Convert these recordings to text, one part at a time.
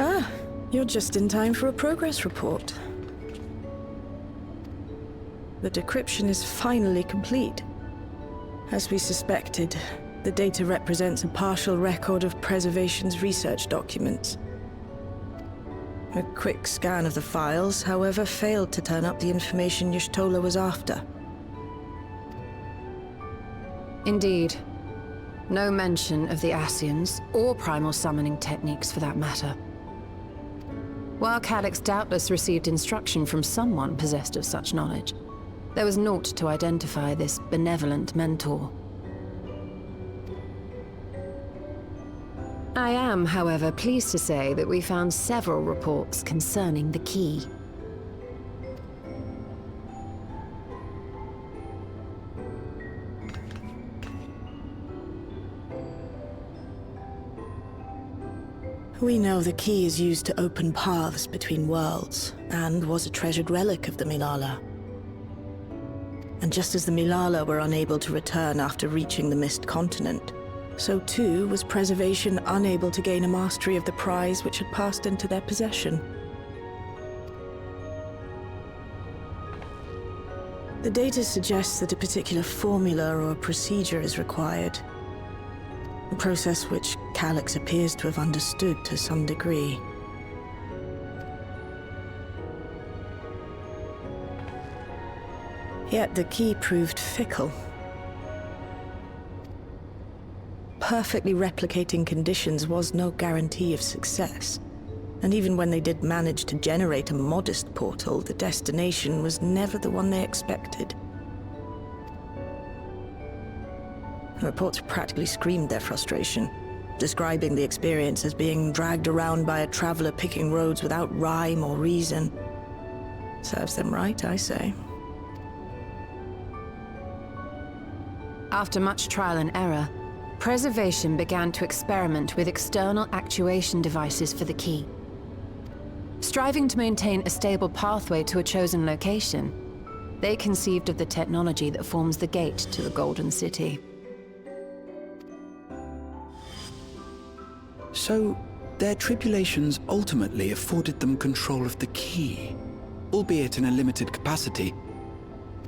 Ah, you're just in time for a progress report. The decryption is finally complete. As we suspected, the data represents a partial record of Preservation's research documents. A quick scan of the files, however, failed to turn up the information Y'shtola was after. Indeed. No mention of the Ascians, or primal summoning techniques for that matter. While Calyx doubtless received instruction from someone possessed of such knowledge, there was naught to identify this benevolent mentor. I am, however, pleased to say that we found several reports concerning the key. We know the key is used to open paths between worlds, and was a treasured relic of the Milala. And just as the Milala were unable to return after reaching the Mist Continent, so too was Preservation unable to gain a mastery of the prize which had passed into their possession. The data suggests that a particular formula or procedure is required. A process which Calyx appears to have understood to some degree. Yet the key proved fickle. Perfectly replicating conditions was no guarantee of success. And even when they did manage to generate a modest portal, the destination was never the one they expected. Reports practically screamed their frustration, describing the experience as being dragged around by a traveler picking roads without rhyme or reason. Serves them right, I say. After much trial and error, Preservation began to experiment with external actuation devices for the key. Striving to maintain a stable pathway to a chosen location, they conceived of the technology that forms the gate to the Golden City. So, their tribulations ultimately afforded them control of the key, albeit in a limited capacity,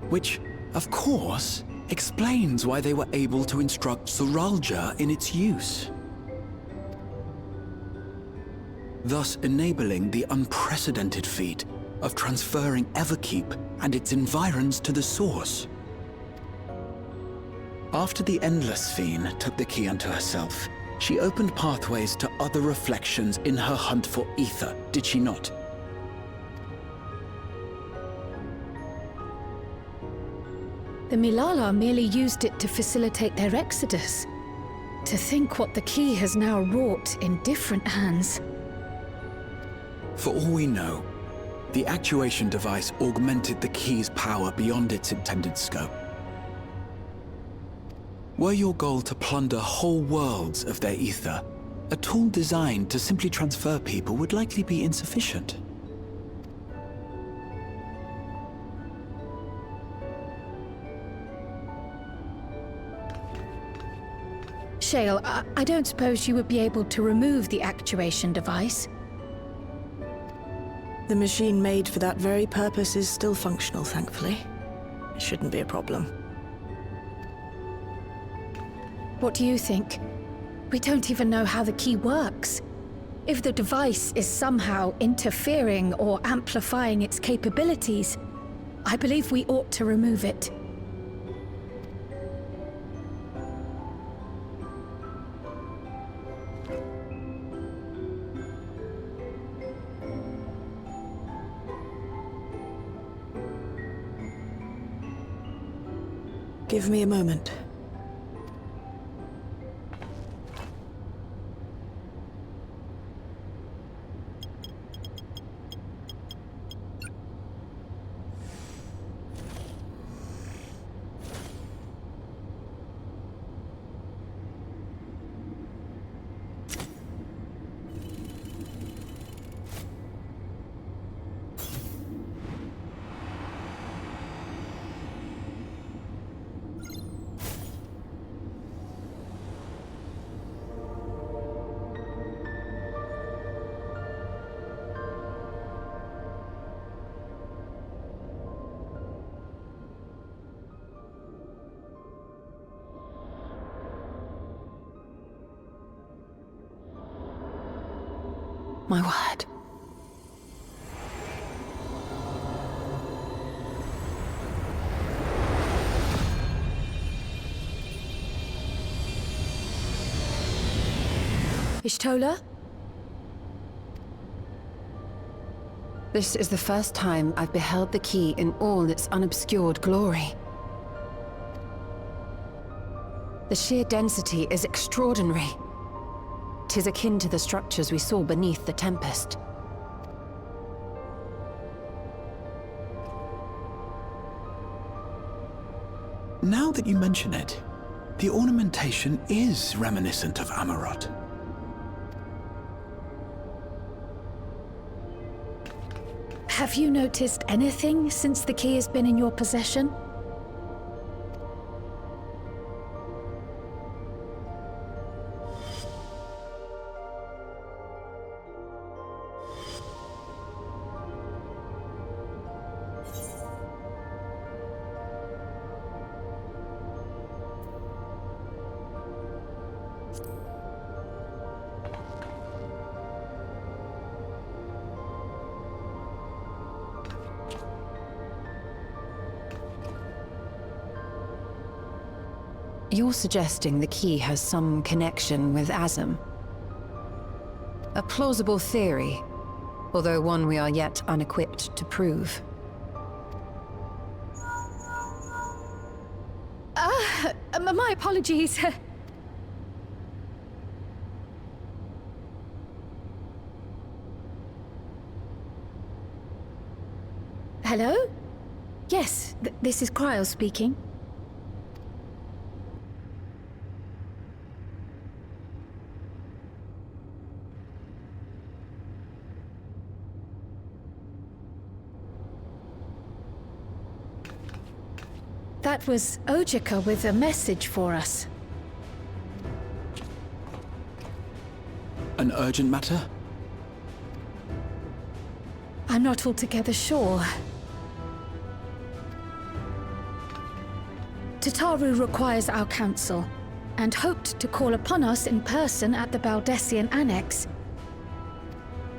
which, of course, explains why they were able to instruct Zoralja in its use, thus enabling the unprecedented feat of transferring Everkeep and its environs to the Source. After the Endless Fiend took the key unto herself, she opened pathways to other reflections in her hunt for ether, did she not? The Milala merely used it to facilitate their exodus. To think what the key has now wrought in different hands. For all we know, the actuation device augmented the key's power beyond its intended scope. Were your goal to plunder whole worlds of their ether, a tool designed to simply transfer people would likely be insufficient. Shale, I don't suppose you would be able to remove the actuation device? The machine made for that very purpose is still functional, thankfully. It shouldn't be a problem. What do you think? We don't even know how the key works. If the device is somehow interfering or amplifying its capabilities, I believe we ought to remove it. Give me a moment. My word. Ishtola? This is the first time I've beheld the key in all its unobscured glory. The sheer density is extraordinary. 'Tis akin to the structures we saw beneath the Tempest. Now that you mention it, the ornamentation is reminiscent of Amarot. Have you noticed anything since the key has been in your possession? You're suggesting the key has some connection with Azem. A plausible theory, although one we are yet unequipped to prove. My apologies. Hello? Yes, this is Cryo speaking. That was Ojika with a message for us. An urgent matter? I'm not altogether sure. Tataru requires our counsel, and hoped to call upon us in person at the Baldessian Annex.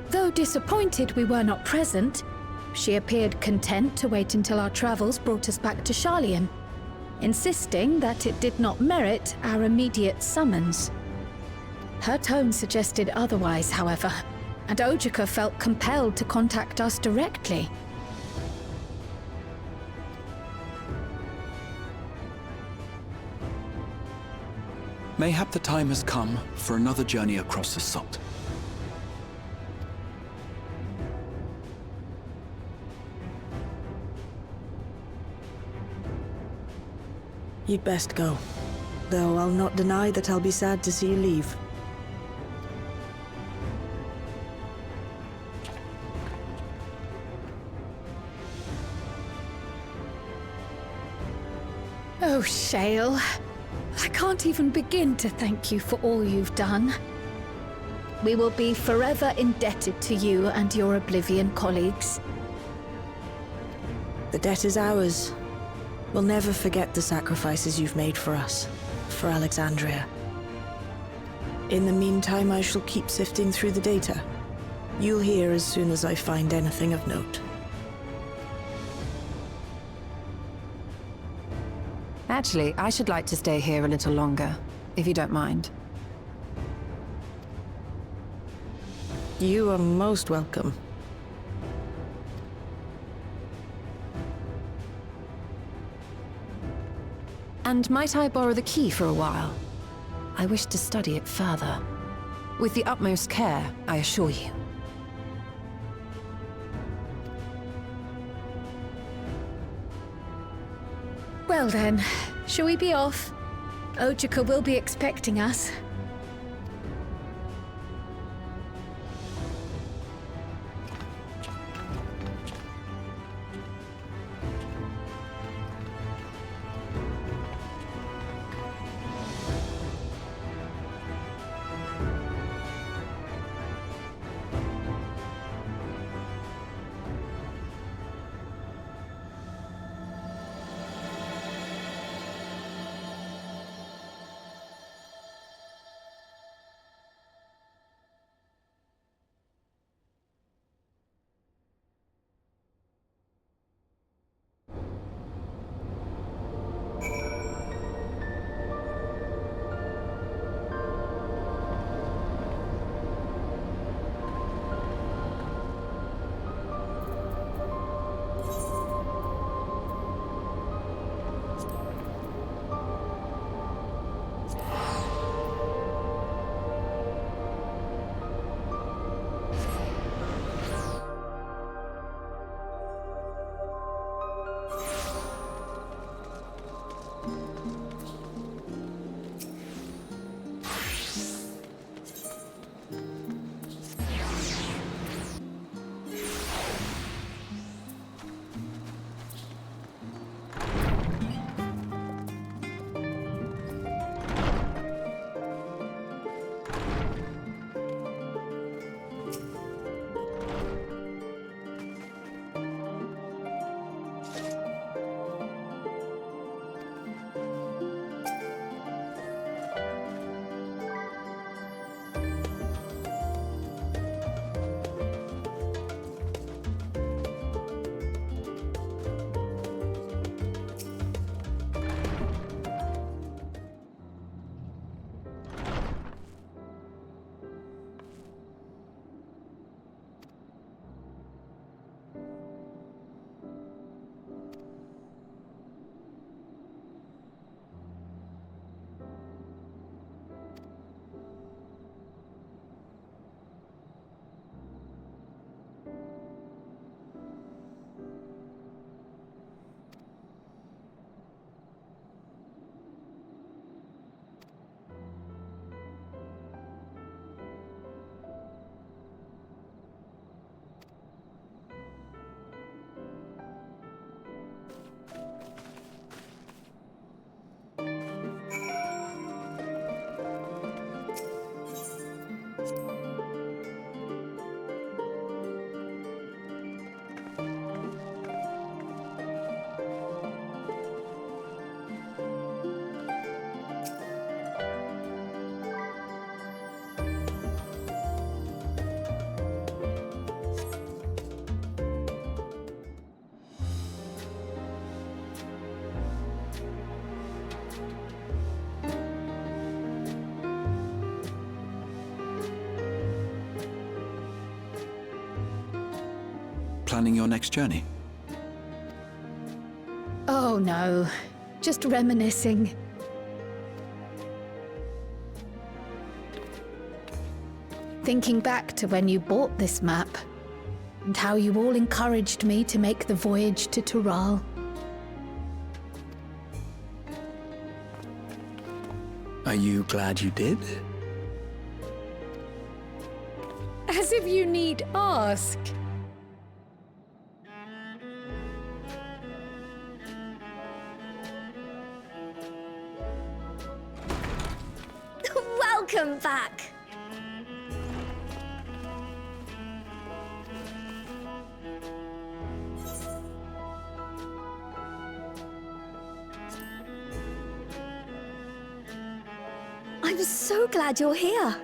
Though disappointed we were not present, she appeared content to wait until our travels brought us back to Sharlayan, insisting that it did not merit our immediate summons. Her tone suggested otherwise, however, and Ojika felt compelled to contact us directly. Mayhap the time has come for another journey across the salt. You'd best go. Though I'll not deny that I'll be sad to see you leave. Oh, Shale. I can't even begin to thank you for all you've done. We will be forever indebted to you and your Oblivion colleagues. The debt is ours. We'll never forget the sacrifices you've made for us, for Alexandria. In the meantime, I shall keep sifting through the data. You'll hear as soon as I find anything of note. Actually, I should like to stay here a little longer, if you don't mind. You are most welcome. And might I borrow the key for a while? I wish to study it further. With the utmost care, I assure you. Well then, shall we be off? Ojika will be expecting us. planning your next journey? Oh no, just reminiscing. Thinking back to when you bought this map, and how you all encouraged me to make the voyage to Tural. Are you glad you did? As if you need ask. Welcome back! I'm so glad you're here.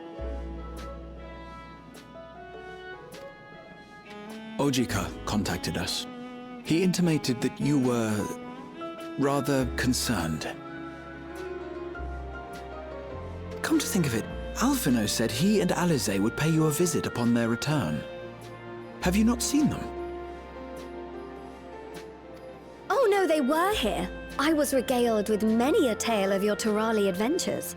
Ojika contacted us. He intimated that you were rather concerned. Come to think of it, Alphino said he and Alize would pay you a visit upon their return. Have you not seen them? Oh no, they were here. I was regaled with many a tale of your Turali adventures.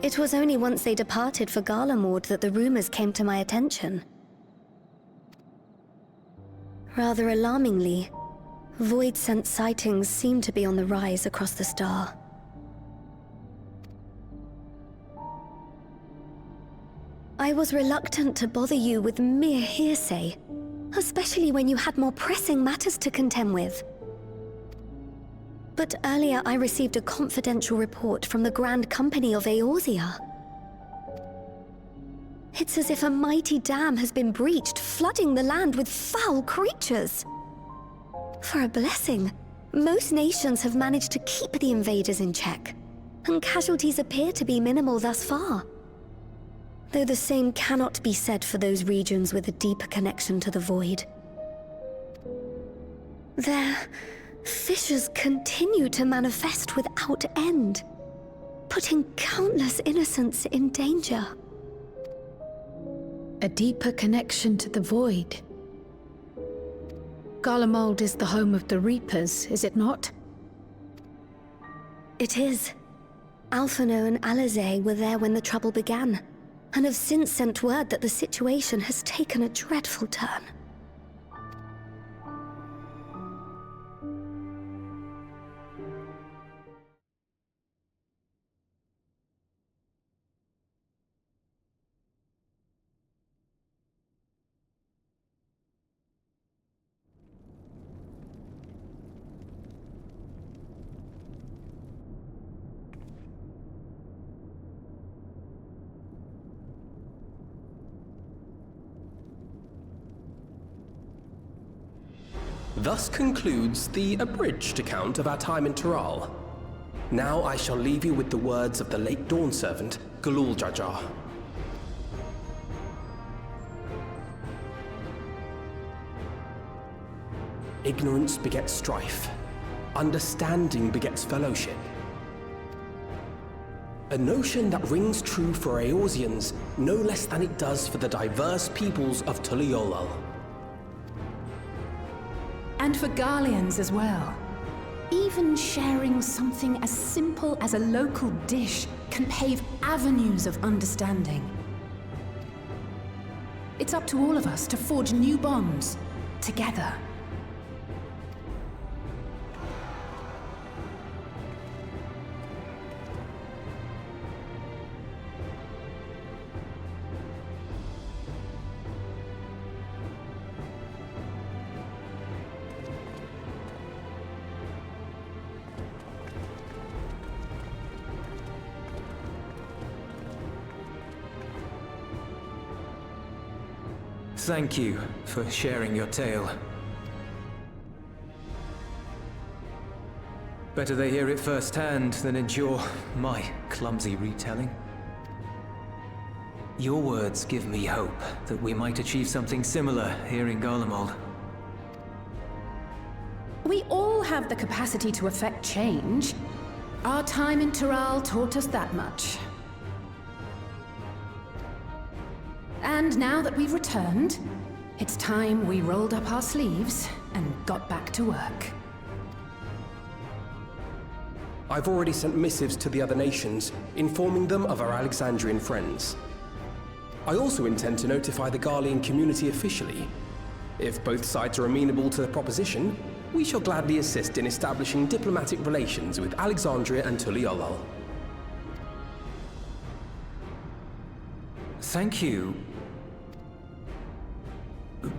It was only once they departed for Garlemord that the rumors came to my attention. Rather alarmingly, void-sent sightings seem to be on the rise across the star. I was reluctant to bother you with mere hearsay, especially when you had more pressing matters to contend with. But earlier I received a confidential report from the Grand Company of Eorzea. It's as if a mighty dam has been breached, flooding the land with foul creatures. For a blessing, most nations have managed to keep the invaders in check, and casualties appear to be minimal thus far. Though the same cannot be said for those regions with a deeper connection to the Void. Their fissures continue to manifest without end, putting countless innocents in danger. A deeper connection to the Void. Garlemald is the home of the Reapers, is it not? It is. Alphino and Alize were there when the trouble began, and have since sent word that the situation has taken a dreadful turn. Thus concludes the abridged account of our time in Tural. Now I shall leave you with the words of the late Dawn Servant, Galul Jajar. Ignorance begets strife. Understanding begets fellowship. A notion that rings true for Eorzeans no less than it does for the diverse peoples of Tuliolal. And for Garleans as well. Even sharing something as simple as a local dish can pave avenues of understanding. It's up to all of us to forge new bonds, together. Thank you for sharing your tale. Better they hear it firsthand than endure my clumsy retelling. Your words give me hope that we might achieve something similar here in Garlemald. We all have the capacity to affect change. Our time in Tural taught us that much. And now that we've returned, It's time we rolled up our sleeves and got back to work. I've already sent missives to the other nations, informing them of our Alexandrian friends. I also intend to notify the Garlean community officially. If both sides are amenable to the proposition, we shall gladly assist in establishing diplomatic relations with Alexandria and Tuliolol. Thank you.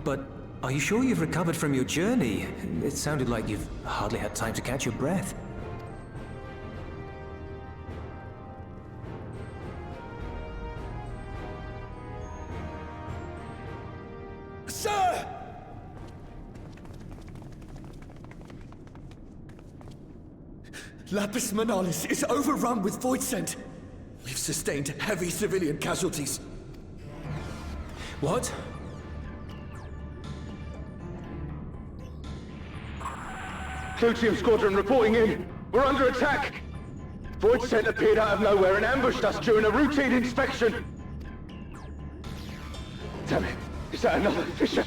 But are you sure you've recovered from your journey? It sounded like you've hardly had time to catch your breath. Sir! Lapis Manalis is overrun with void scent. We've sustained heavy civilian casualties. What? Clutium Squadron reporting in. We're under attack. Void scent appeared out of nowhere and ambushed us during a routine inspection. Damn it. Is that another fisher?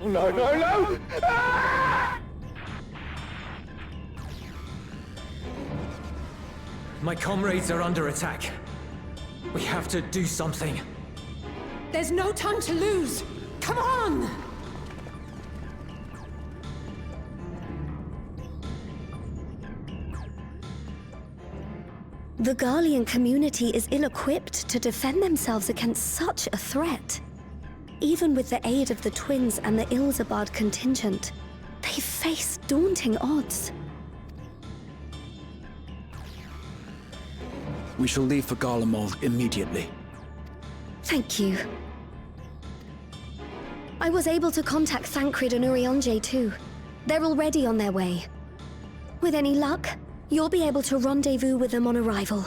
Oh, no, no, no! Ah! My comrades are under attack. We have to do something. There's no time to lose! Come on! The Garlean community is ill-equipped to defend themselves against such a threat. Even with the aid of the twins and the Ilzabard contingent, they face daunting odds. We shall leave for Garlemald immediately. Thank you. I was able to contact Thancred and Urianger too. They're already on their way. With any luck, you'll be able to rendezvous with them on arrival.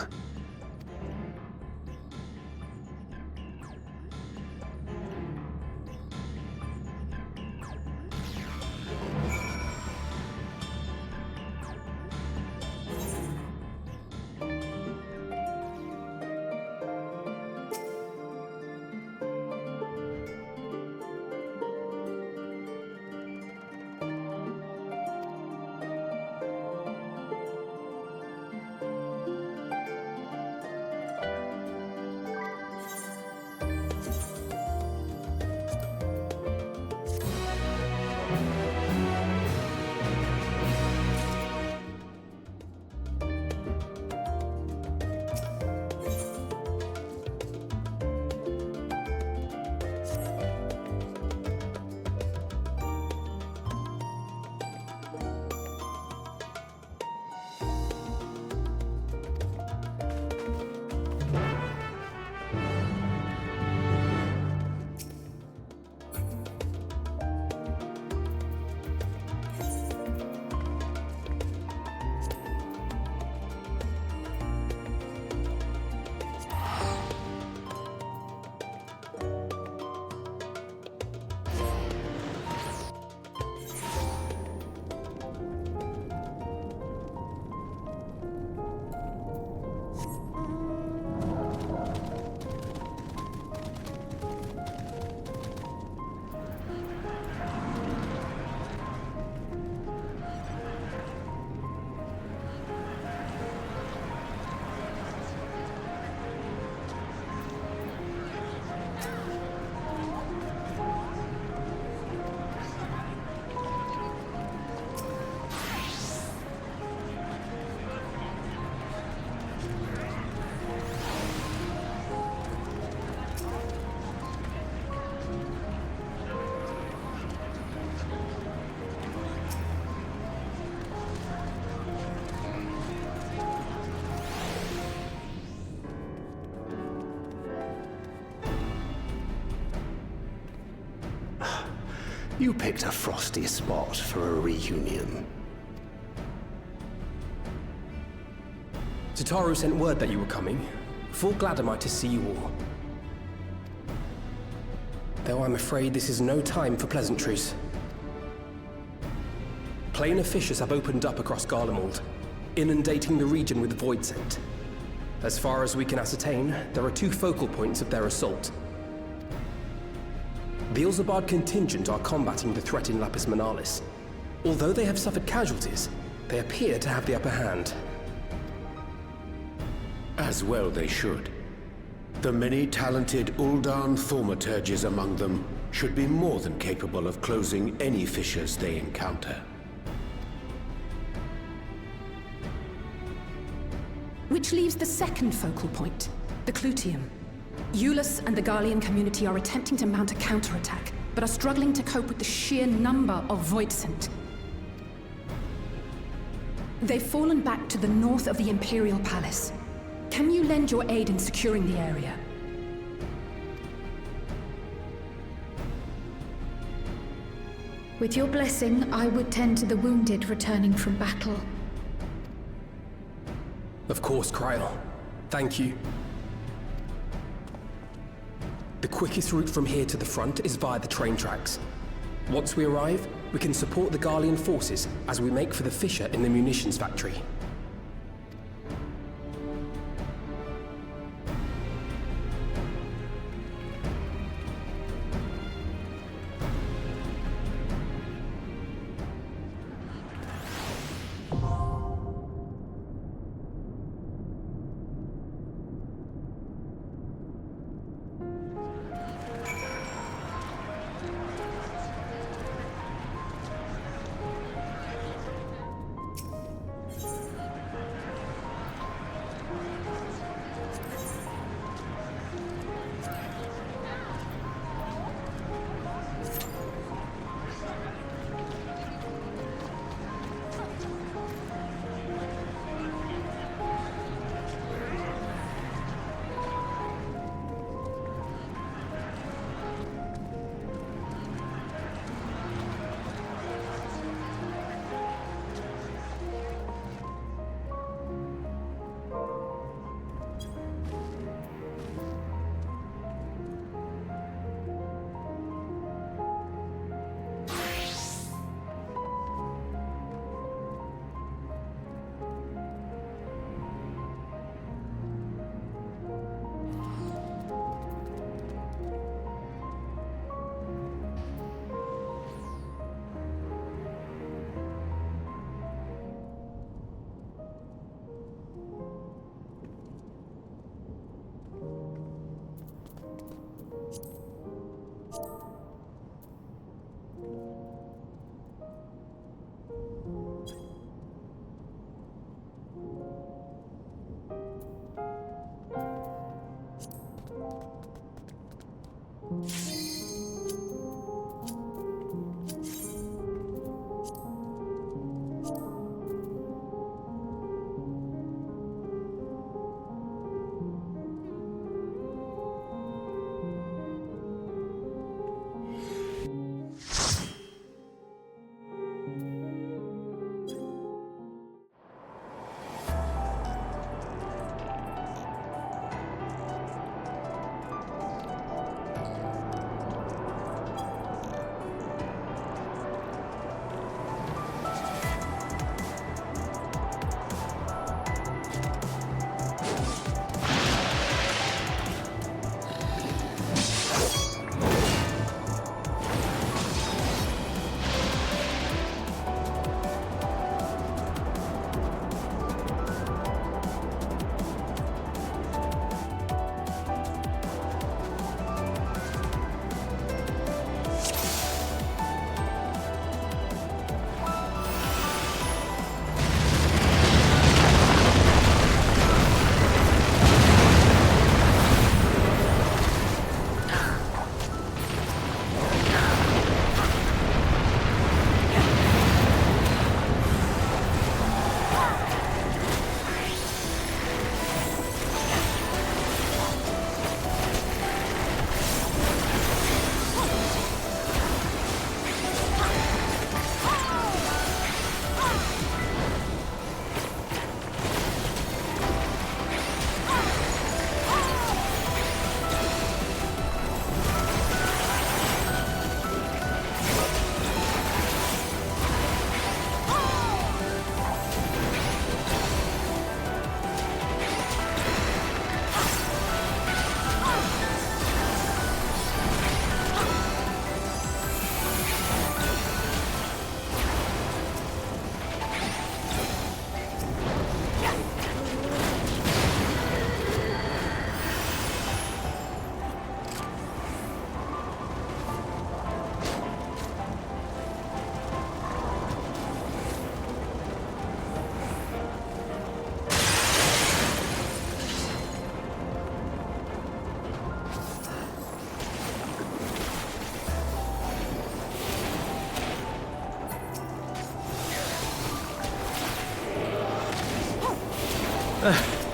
You picked a frosty spot for a reunion. Tataru sent word that you were coming. Full glad am I to see you all. Though I'm afraid this is no time for pleasantries. Planar fissures have opened up across Garlemald, inundating the region with void scent. As far as we can ascertain, there are two focal points of their assault. The Ilzabard contingent are combating the threat in Lapis Manalis. Although they have suffered casualties, they appear to have the upper hand. As well they should. The many talented Uldan thaumaturges among them should be more than capable of closing any fissures they encounter. Which leaves the second focal point, the Clutium. Eulus and the Garlean community are attempting to mount a counterattack, but are struggling to cope with the sheer number of Voidsent. They've fallen back to the north of the Imperial Palace. Can you lend your aid in securing the area? With your blessing, I would tend to the wounded returning from battle. Of course, Kryl. Thank you. The quickest route from here to the front is via the train tracks. Once we arrive, we can support the Garlean forces as we make for the fissure in the munitions factory.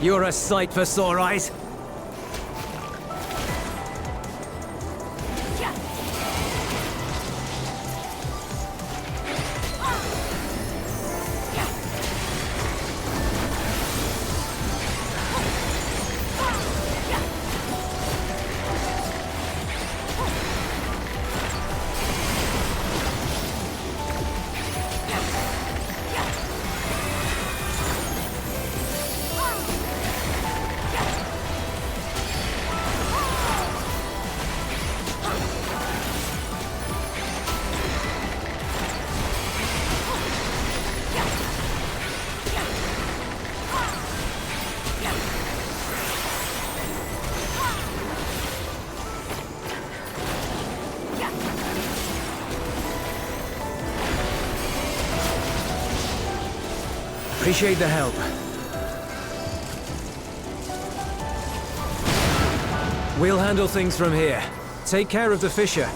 You're a sight for sore eyes. Appreciate the help. We'll handle things from here. Take care of the fissure.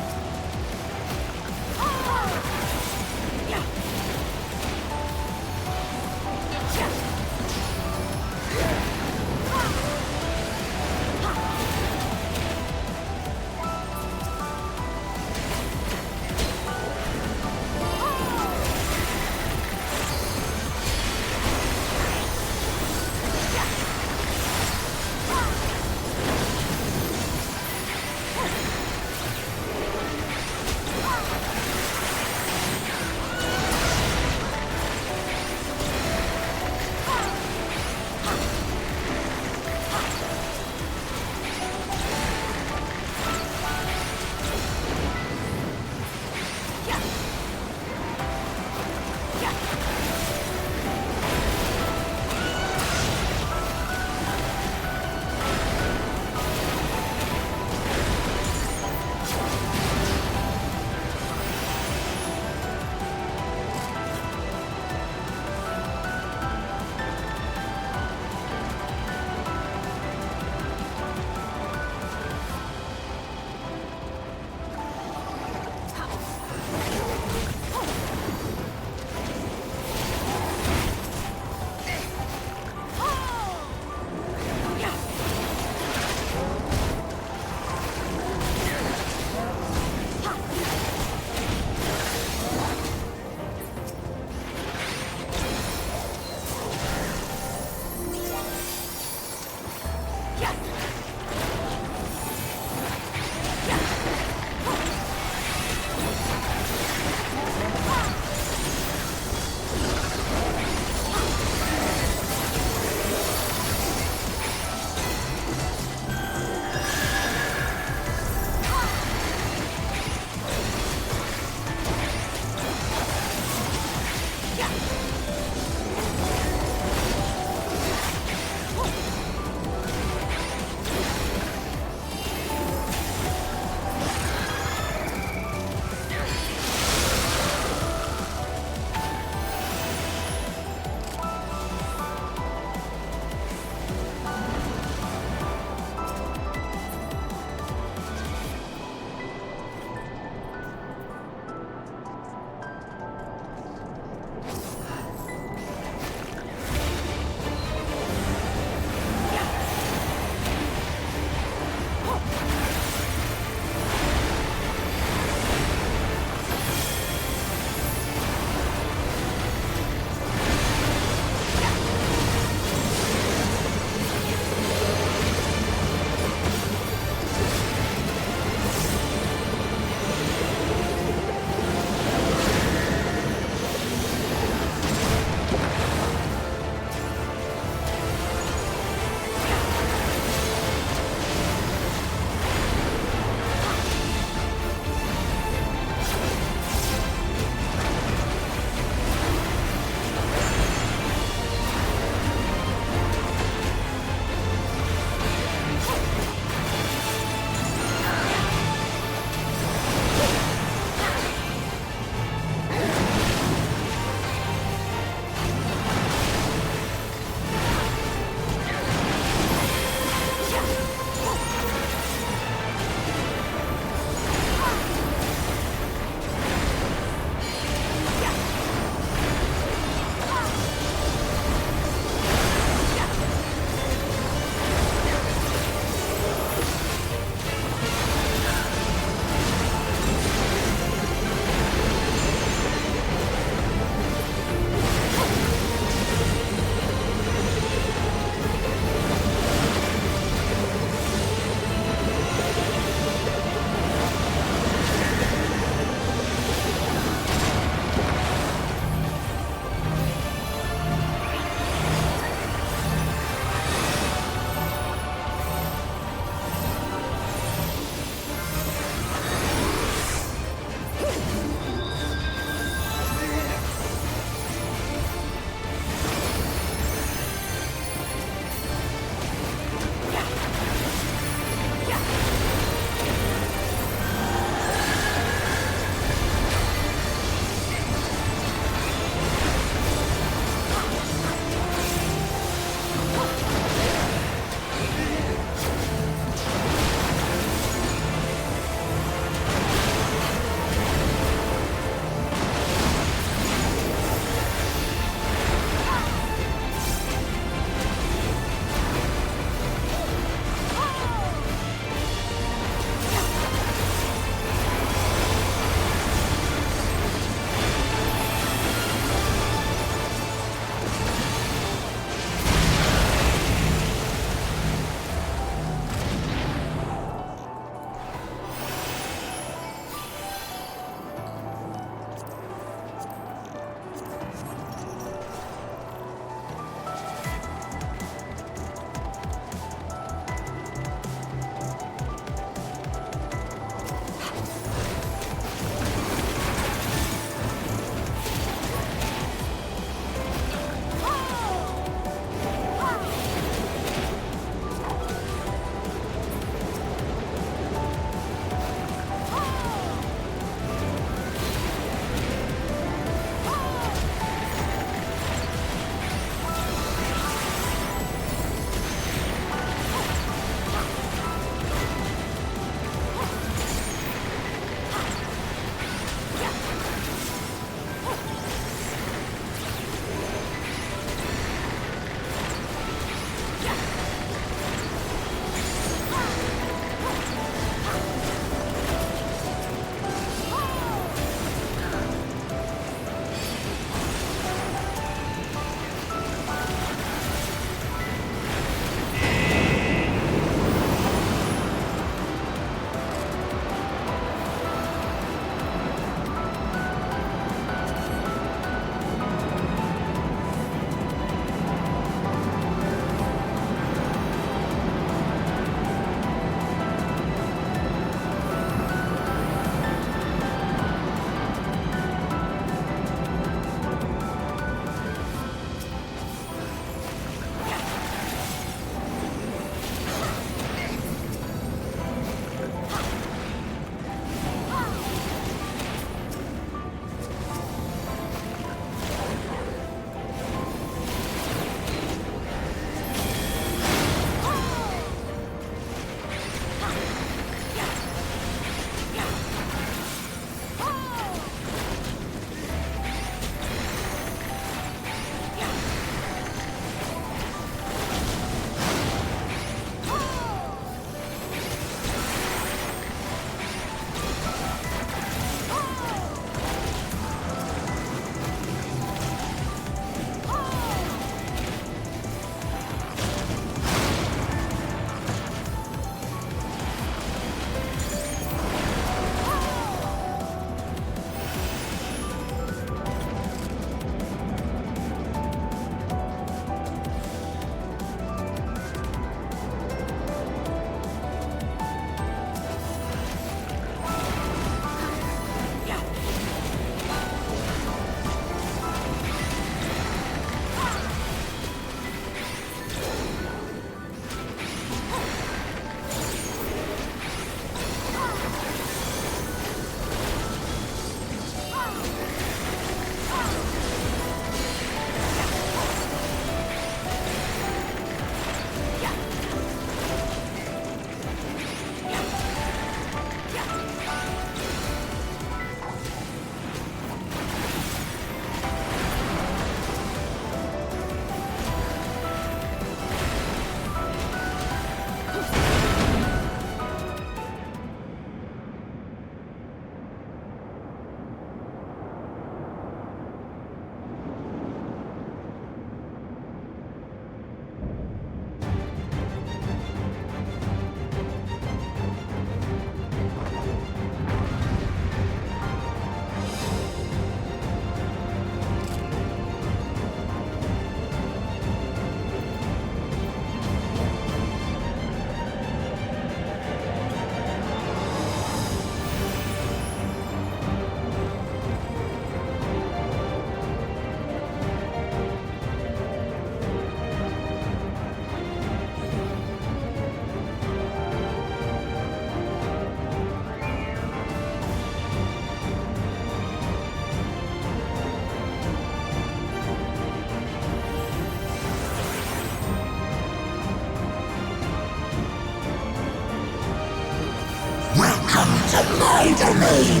my domain,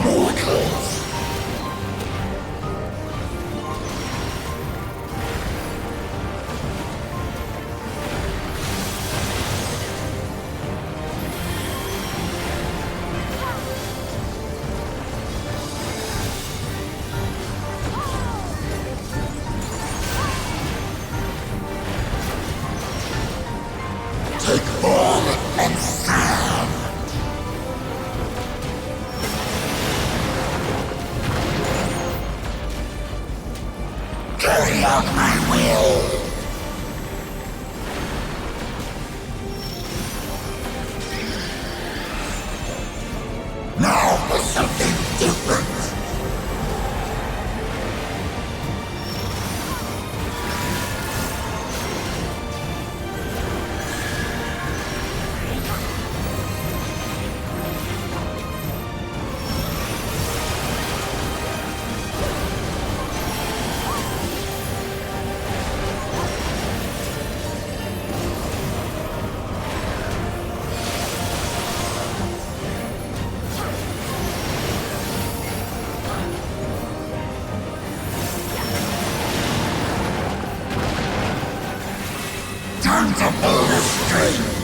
mortals! Take form and stand! Carry out my will! Now for something different! Time to pull the string!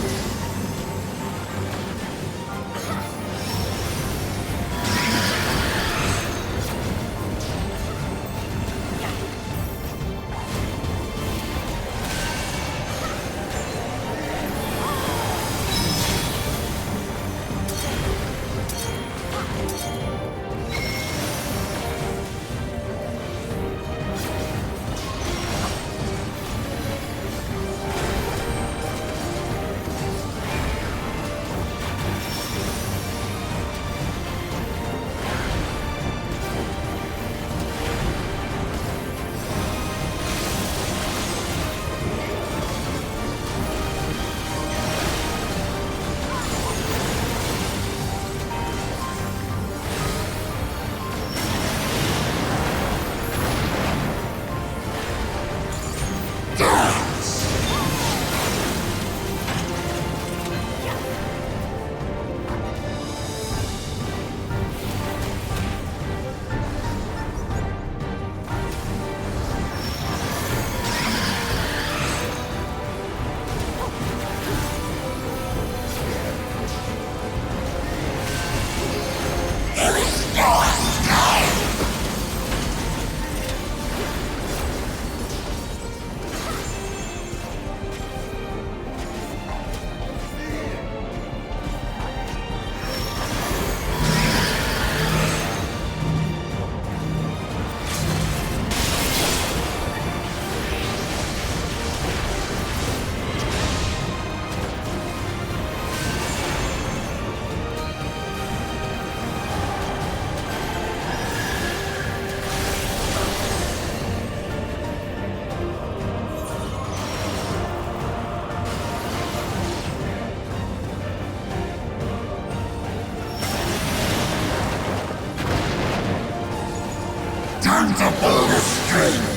Time to pull the string!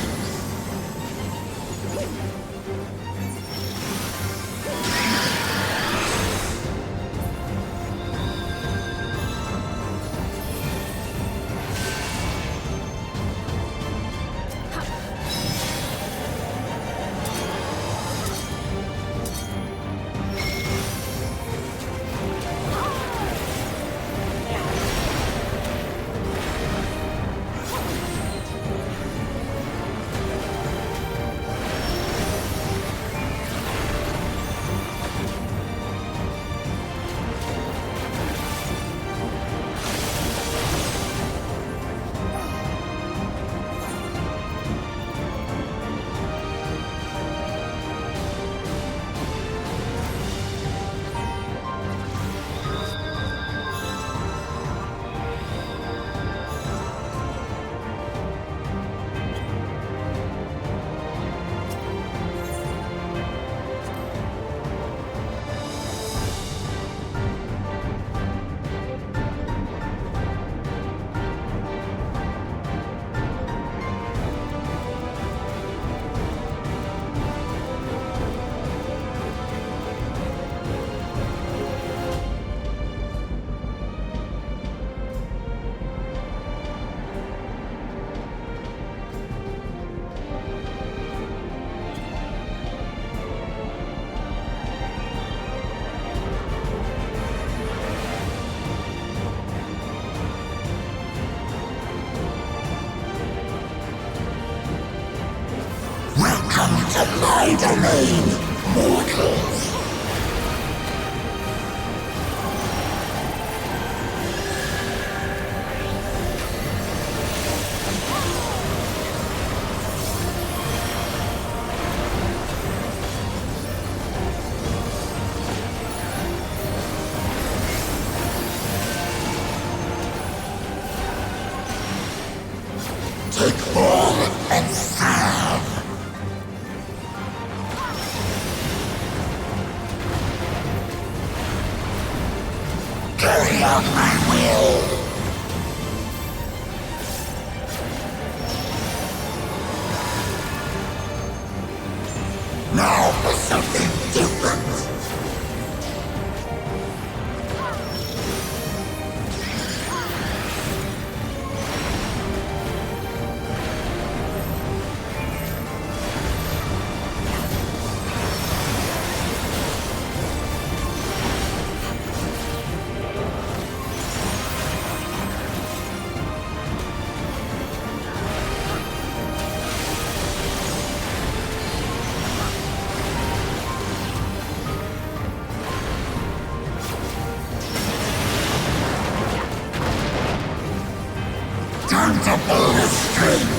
my domain, mortals. Take form and serve! Carry out my will! Now for something different! Time to pull the string!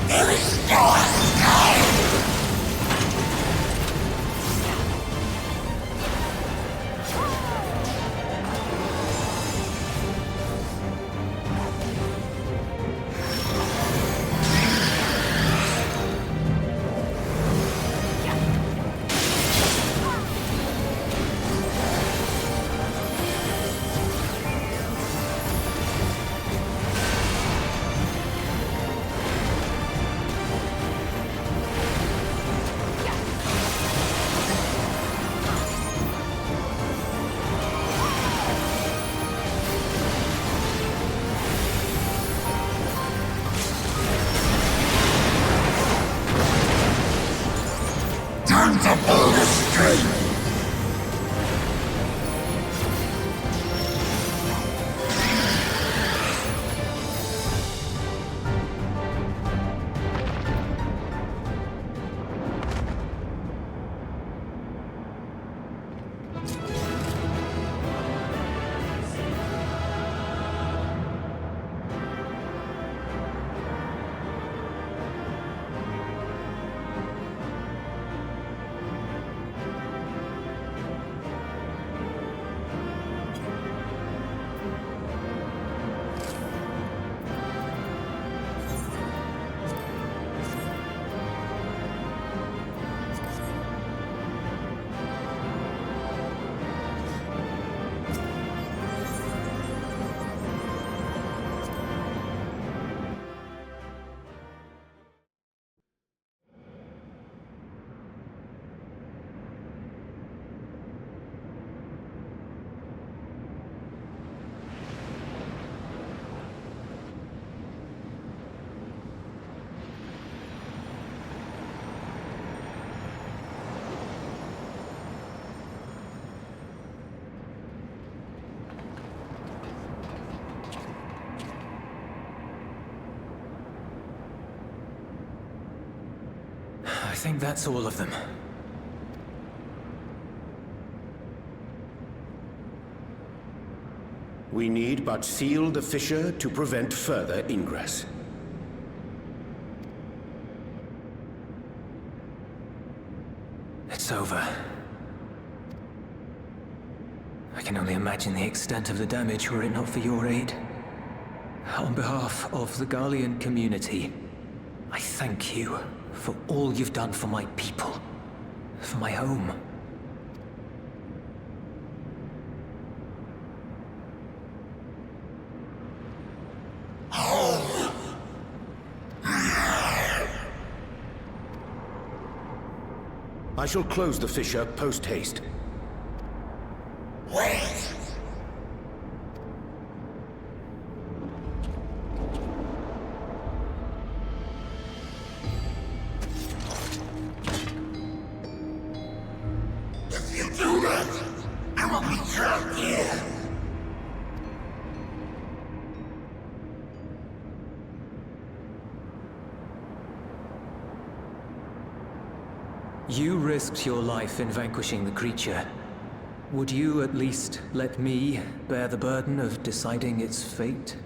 There is no escape! Time to pull the string! I think that's all of them. We need but seal the fissure to prevent further ingress. It's over. I can only imagine the extent of the damage were it not for your aid. On behalf of the Garlean community, I thank you for all you've done for my people, for my home. I shall close the fissure post-haste. Wait! If you do that, I will be trapped here. You risked your life in vanquishing the creature. Would you at least let me bear the burden of deciding its fate?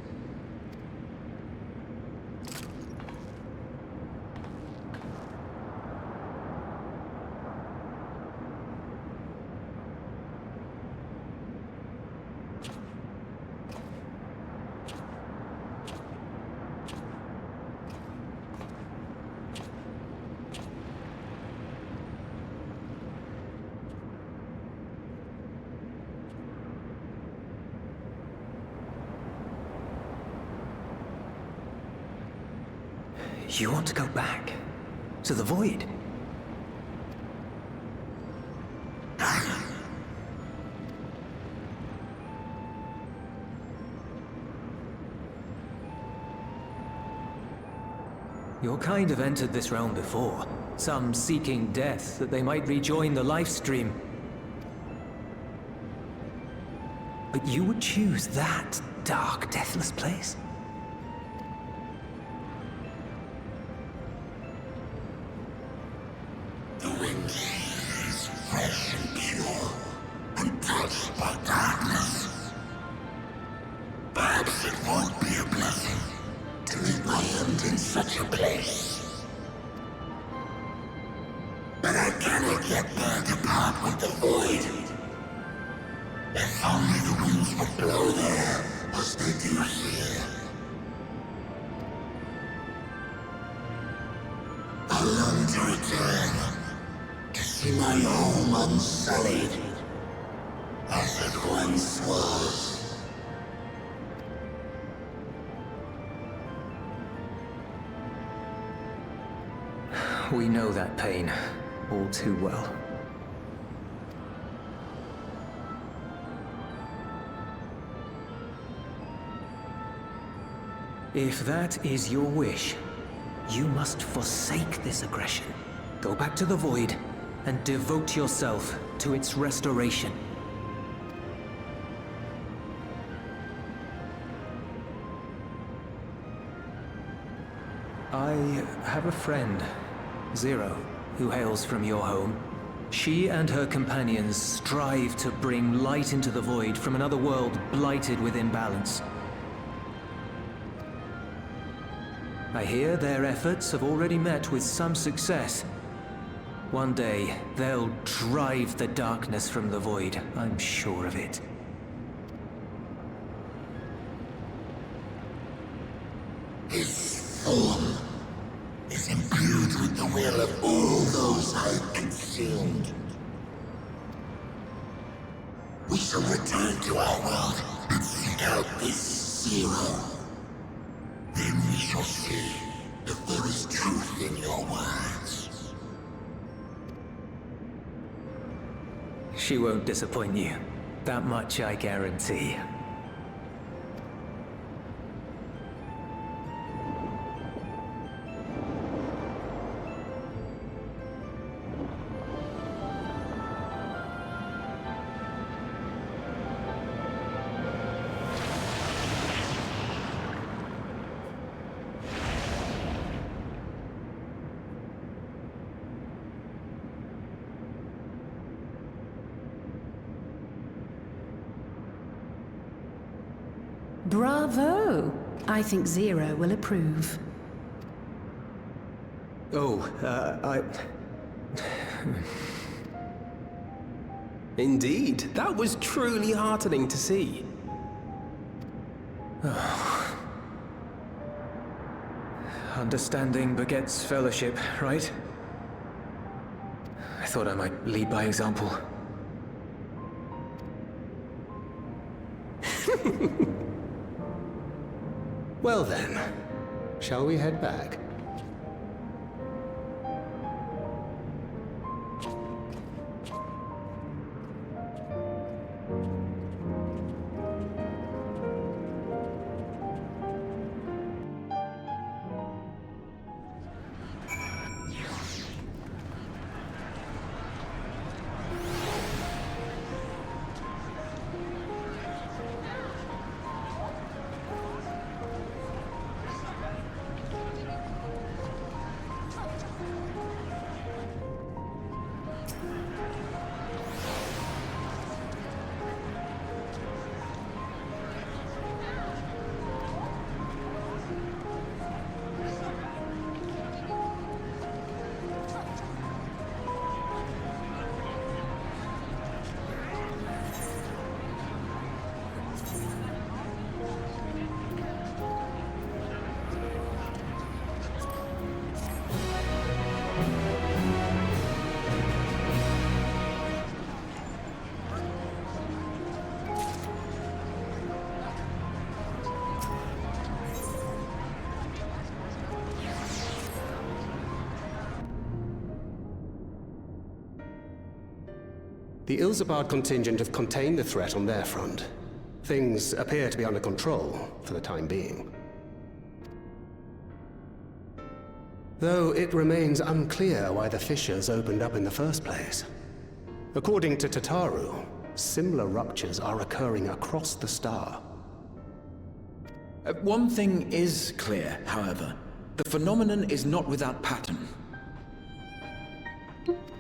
You want to go back? To the Void? Your kind have entered this realm before. Some seeking death that they might rejoin the life stream. But you would choose that dark, deathless place? The wind is fresh and pure, untouched by darkness. Perhaps it won't be a blessing to meet my end in such a place. But I cannot yet bear to part with the Void. If only the winds would blow there, as they do here. I long to return, to see my home unsullied, as it once was. We know that pain all too well. If that is your wish, you must forsake this aggression. Go back to the Void and devote yourself to its restoration. I have a friend, Zero, who hails from your home. She and her companions strive to bring light into the Void from another world blighted with imbalance. I hear their efforts have already met with some success. One day, they'll drive the darkness from the Void, I'm sure of it. His form is imbued with the will of all those I've consumed. We shall return to our world and seek out this Zero. Then we shall see if there is truth in your words. She won't disappoint you. That much I guarantee. Bravo! I think Zero will approve. Oh, Indeed, that was truly heartening to see. Understanding begets fellowship, right? I thought I might lead by example. Well then, shall we head back? The Ilzabard contingent have contained the threat on their front. Things appear to be under control, for the time being. Though it remains unclear why the fissures opened up in the first place. According to Tataru, similar ruptures are occurring across the star. One thing is clear, however. The phenomenon is not without pattern.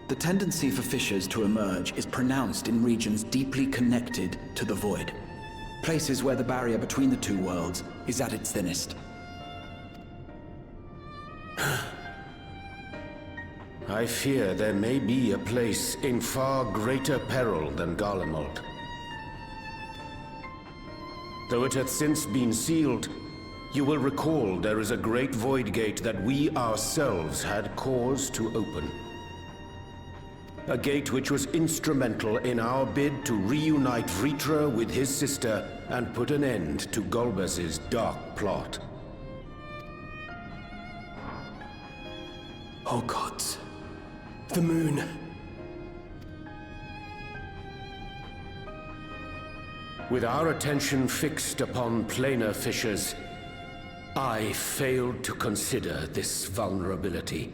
The tendency for fissures to emerge is pronounced in regions deeply connected to the void. Places where the barrier between the two worlds is at its thinnest. I fear there may be a place in far greater peril than Garlemald. Though it hath since been sealed, you will recall there is a great void gate that we ourselves had cause to open. A gate which was instrumental in our bid to reunite Vritra with his sister and put an end to Golbez's dark plot. Oh gods. The moon. With our attention fixed upon planar fissures, I failed to consider this vulnerability.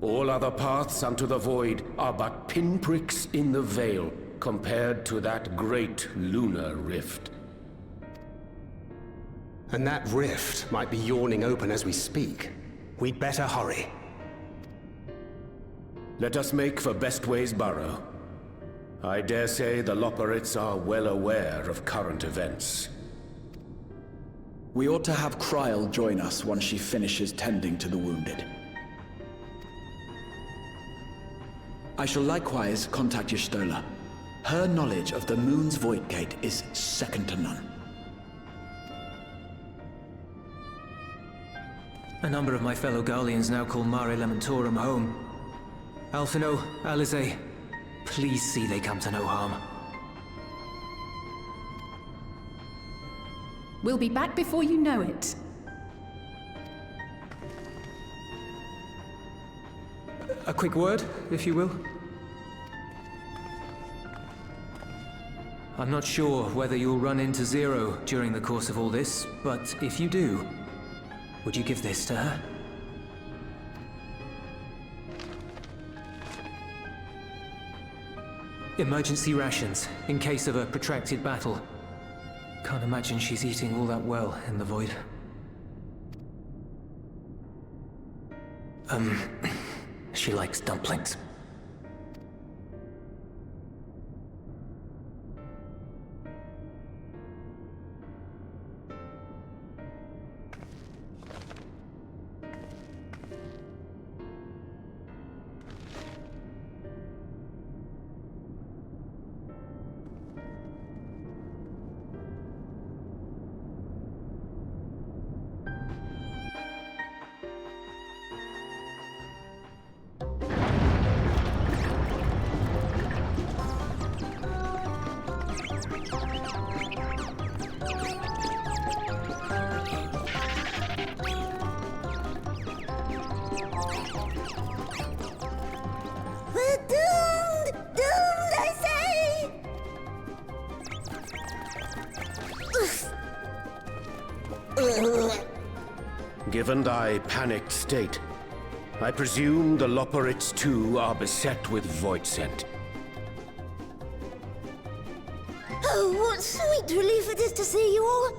All other paths unto the void are but pinpricks in the veil compared to that great lunar rift. And that rift might be yawning open as we speak. We'd better hurry. Let us make for Bestway's burrow. I dare say the Loporrits are well aware of current events. We ought to have Kryl join us once she finishes tending to the wounded. I shall likewise contact Y'shtola. Her knowledge of the moon's void gate is second to none. A number of my fellow Garleans now call Mare Lamentorum home. Alphino, Alize, please see they come to no harm. We'll be back before you know it. A quick word, if you will. I'm not sure whether you'll run into Zero during the course of all this, but if you do, would you give this to her? Emergency rations, in case of a protracted battle. Can't imagine she's eating all that well in the void. She likes dumplings. We're doomed! Doomed, I say! Given thy panicked state, I presume the Loporrits too are beset with void scent. Oh, what sweet relief it is to see you all!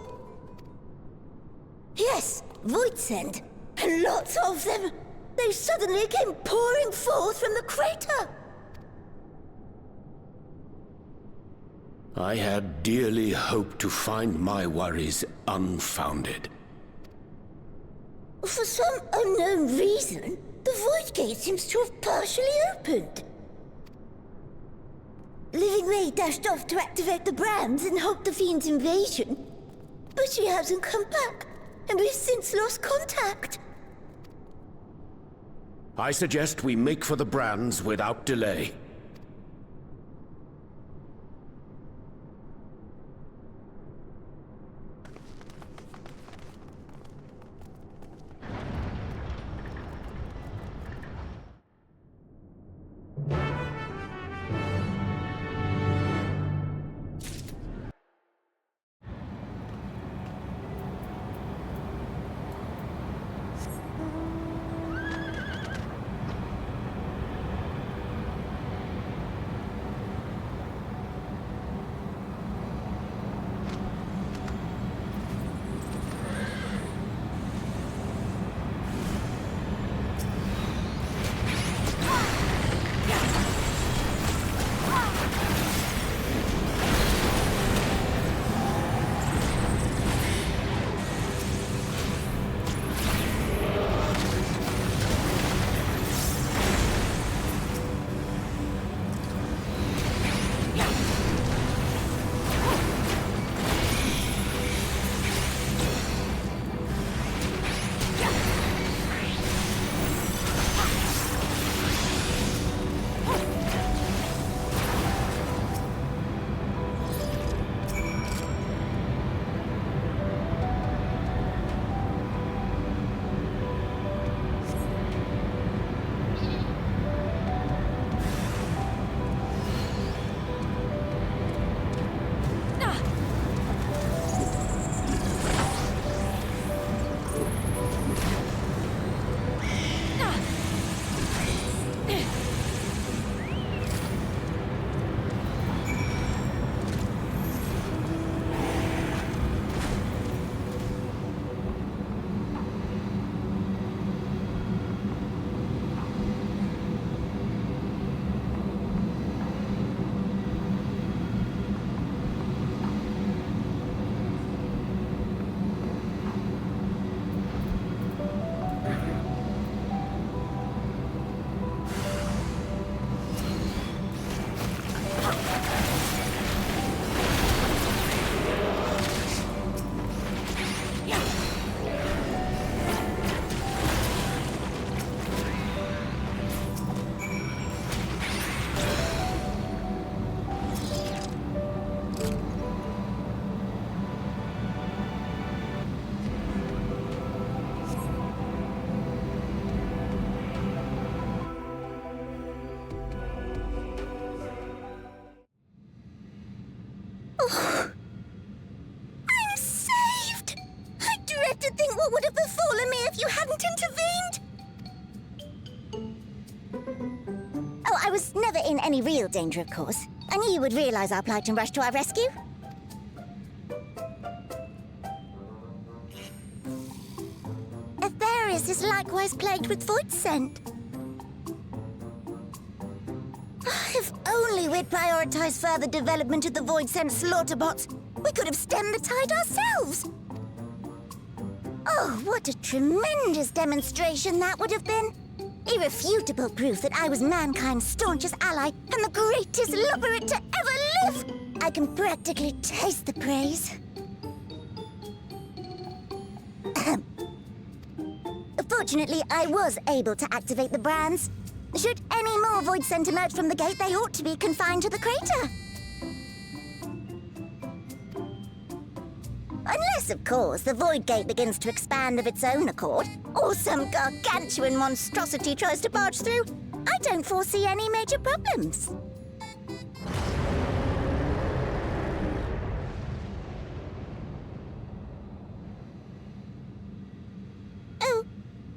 Yes, void scent. And lots of them. They suddenly came pouring forth from the crater. I had dearly hoped to find my worries unfounded. For some unknown reason, the void gate seems to have partially opened. Living May dashed off to activate the brands and halt the Fiend's invasion. But she hasn't come back, and we've since lost contact. I suggest we make for the brands without delay. I'm saved! I dread to think what would have befallen me if you hadn't intervened! Oh, I was never in any real danger, of course. I knew you would realize our plight and rush to our rescue. Aetherius is likewise plagued with void scent. If only we'd prioritized further development of the void scent slaughter bots, we could have stemmed the tide ourselves. Oh, what a tremendous demonstration that would have been. Irrefutable proof that I was mankind's staunchest ally and the greatest Loporrit to ever live. I can practically taste the praise. Fortunately, I was able to activate the brands. Should any more void scent emerge from the gate, they ought to be confined to the crater. Unless Unless, of course, the Void Gate begins to expand of its own accord, or some gargantuan monstrosity tries to barge through. I don't foresee any major problems. Oh,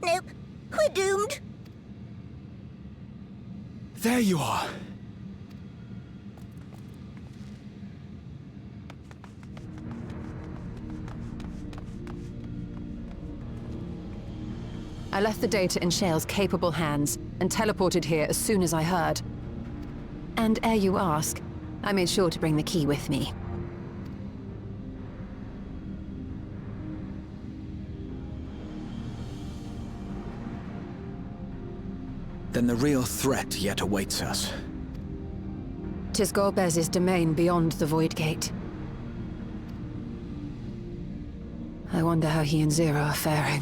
nope. We're doomed. There you are. I left the data in Shale's capable hands and teleported here as soon as I heard. And ere you ask, I made sure to bring the key with me. Then the real threat yet awaits us. 'Tis Golbez's domain beyond the Void Gate. I wonder how he and Zero are faring.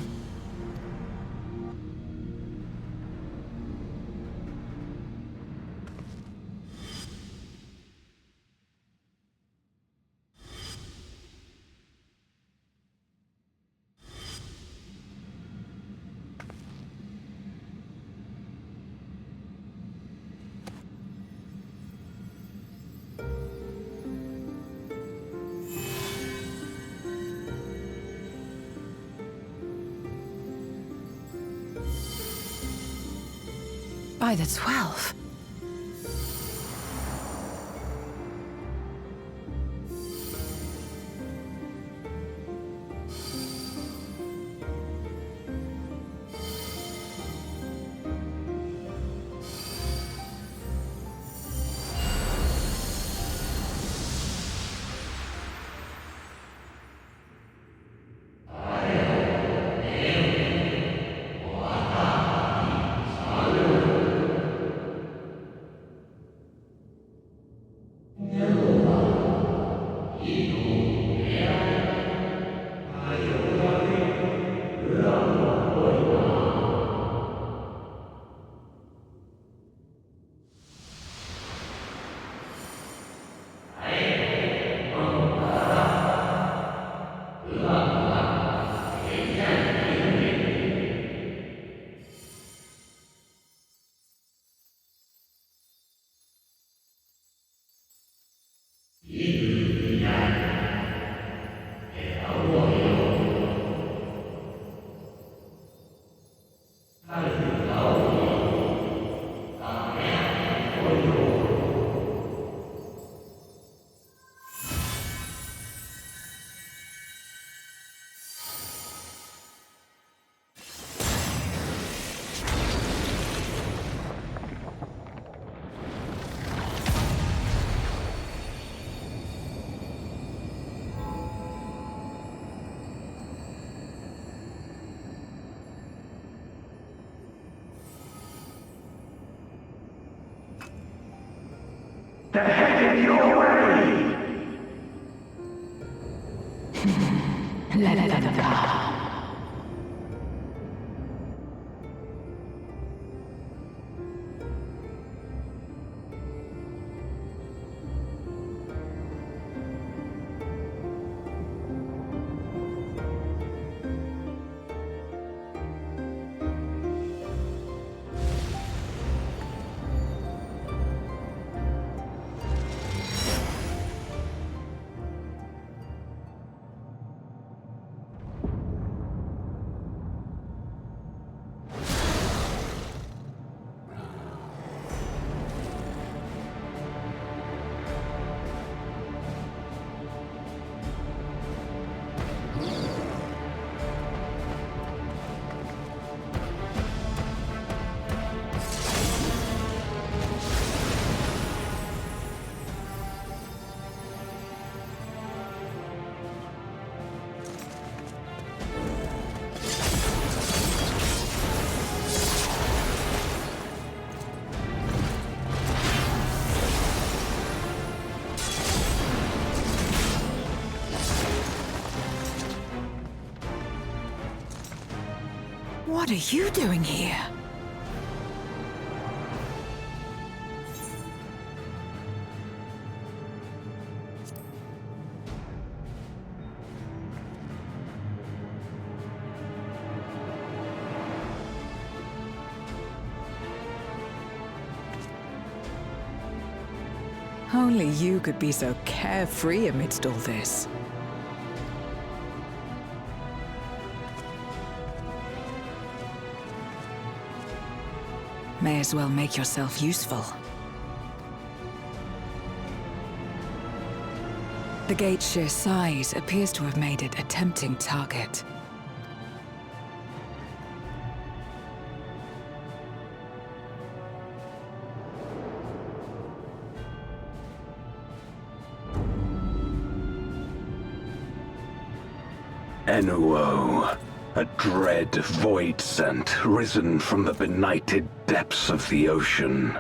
By the 12. They're headed your way! Let them come. What are you doing here? Only you could be so carefree amidst all this. May as well make yourself useful. The gate's sheer size appears to have made it a tempting target. Enuo, a dread void scent risen from the benighted depths of the ocean.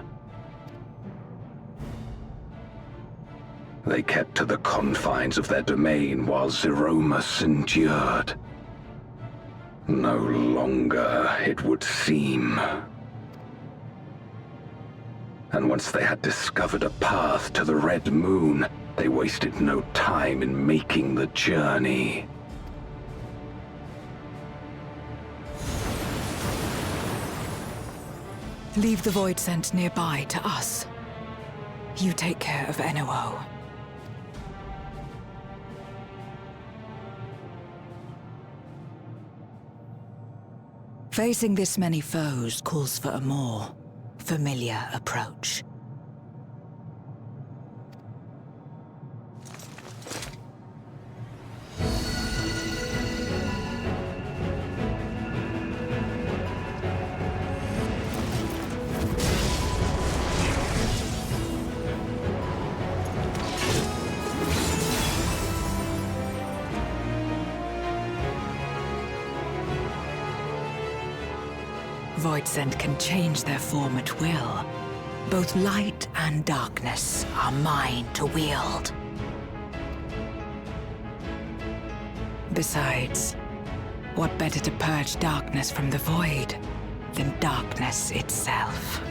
They kept to the confines of their domain while Zeromus endured. No longer, it would seem. And once they had discovered a path to the Red Moon, they wasted no time in making the journey. Leave the void scent nearby to us. You take care of Enuo. Facing this many foes calls for a more familiar approach. Voidsent can change their form at will. Both light and darkness are mine to wield. Besides, what better to purge darkness from the void than darkness itself?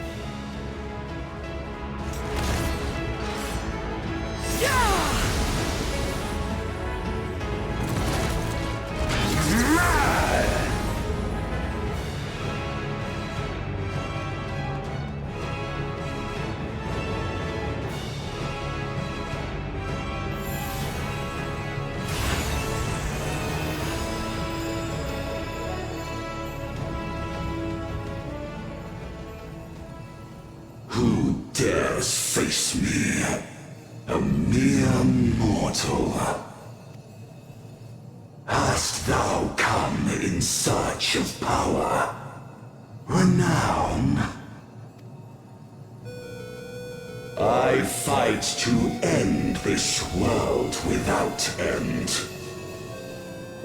Who dares face me? A mere mortal. Hast thou come in search of power? Renown? I fight to end this world without end.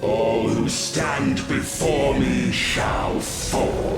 All who stand before me shall fall.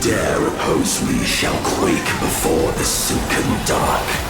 dare oppose me shall quake before the silken dark.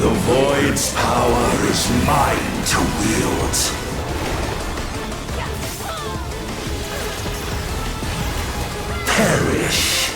The Void's power is mine to wield. Perish.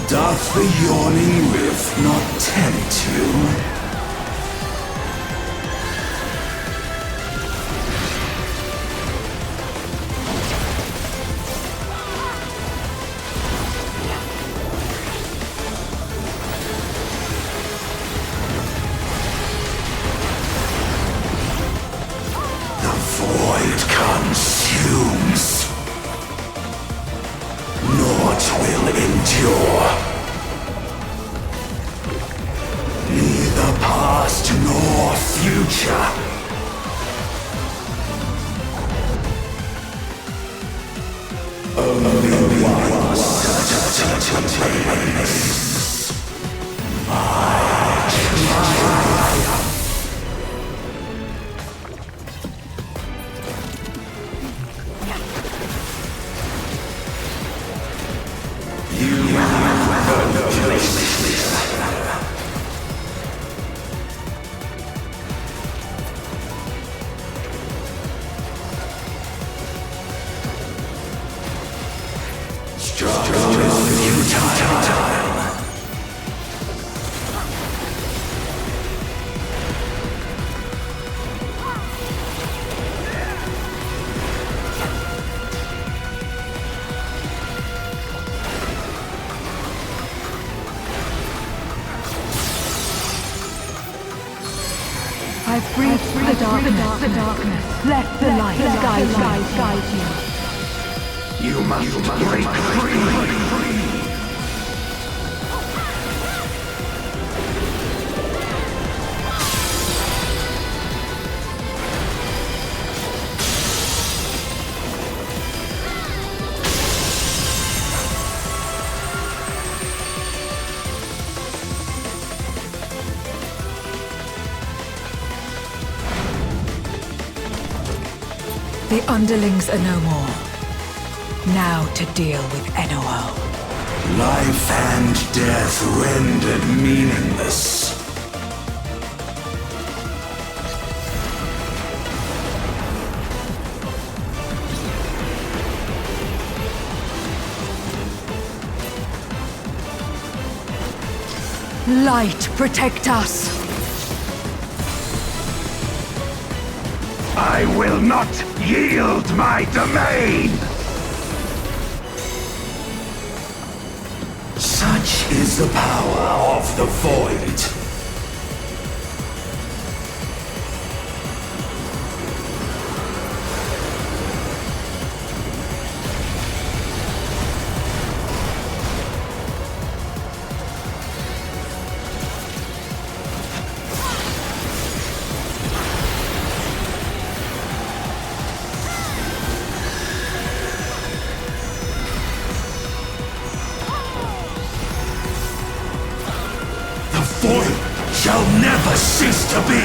Doth the yawning rift not tempt you? The void consumes. Naught will endure. Neither past nor future. Only one certain remains. My triumph. You have no place here. Struggle is futile. I've breathed the darkness. Let the light guide you. You must break free. The underlings are no more. Now to deal with NOO. Life and death rendered meaningless. Light, protect us! I will not yield my domain! Such is the power of the Void. Void shall never cease to be.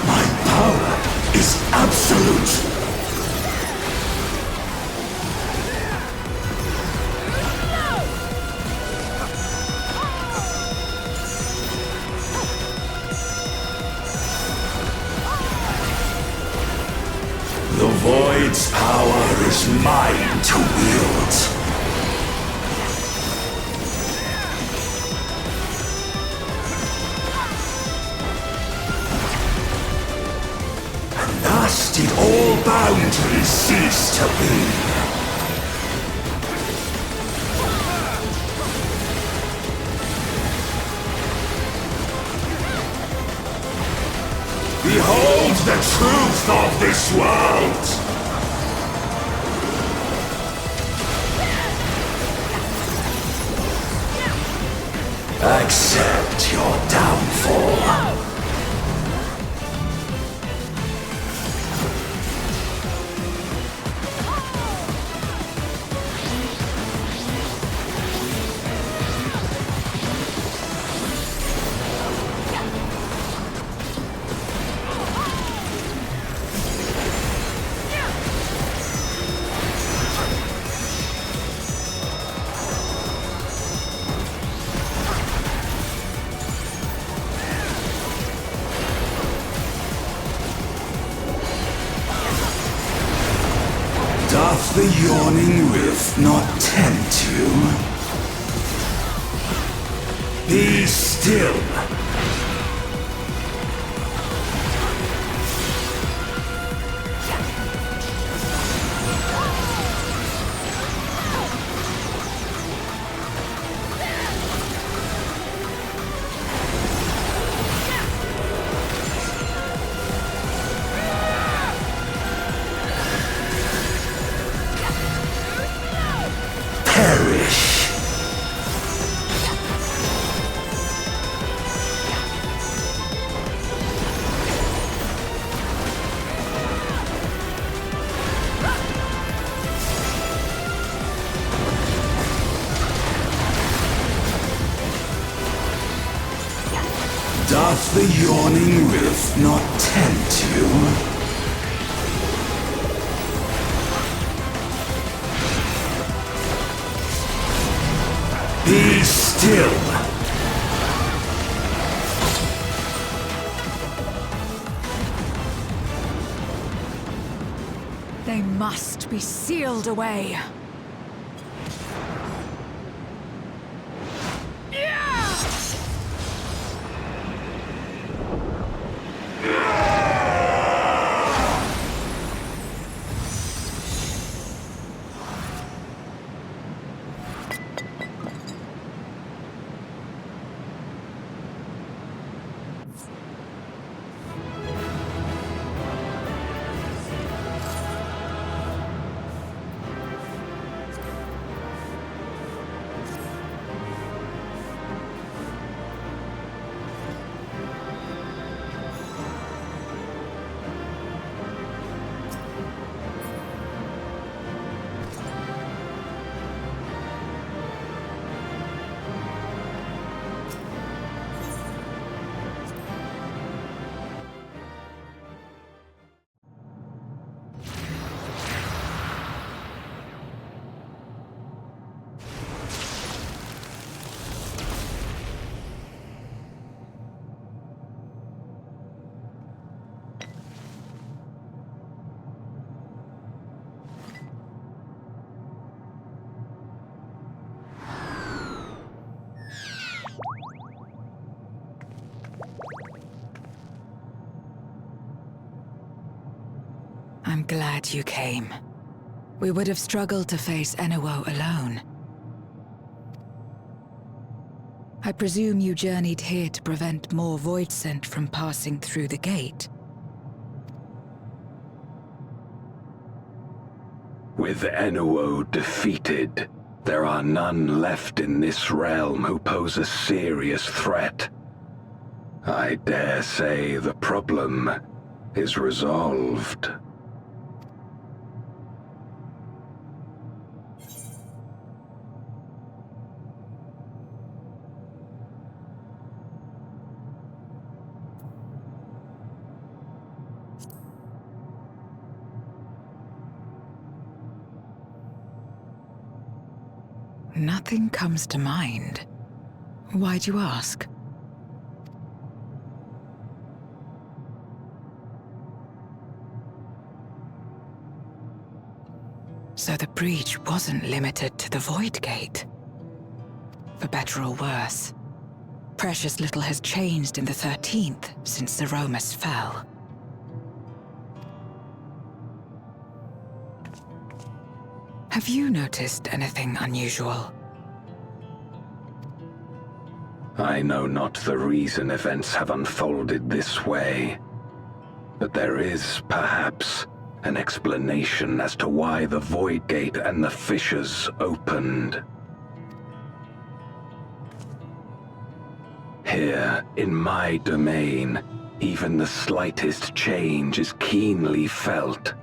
My power is absolute. The Void's power is mine to wield. Thus did all boundaries cease to be. Behold the truth of this world! Accept your downfall. Be still! Doth the yawning rift not tempt you? Be still! They must be sealed away. I'm glad you came. We would have struggled to face Enuo alone. I presume you journeyed here to prevent more Voidsent from passing through the gate. With Enuo defeated, there are none left in this realm who pose a serious threat. I dare say the problem is resolved. Nothing comes to mind. Why'd you ask? So the breach wasn't limited to the Void Gate. For better or worse, precious little has changed in the 13th since Zeromus fell. Have you noticed anything unusual? I know not the reason events have unfolded this way, but there is, perhaps, an explanation as to why the Void Gate and the fissures opened. Here, in my domain, even the slightest change is keenly felt.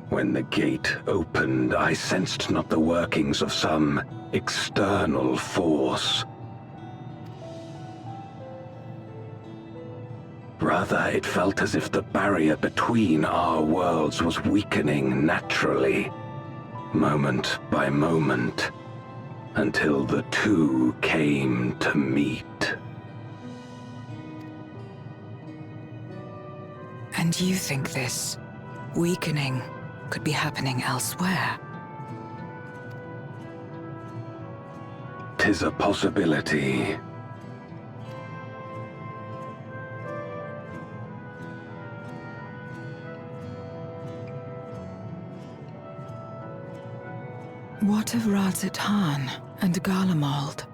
When the gate opened, I sensed not the workings of some external force. Rather, it felt as if the barrier between our worlds was weakening naturally, moment by moment, until the two came to meet. And you think this weakening could be happening elsewhere? 'Tis a possibility. What of Razatan and Garlemald?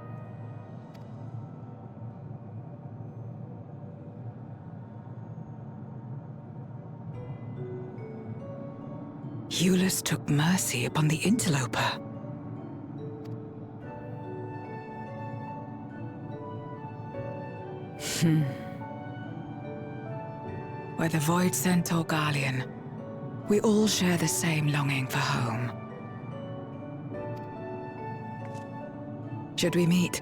Eulus took mercy upon the interloper. Whether Void Sent or Garlean, we all share the same longing for home. Should we meet,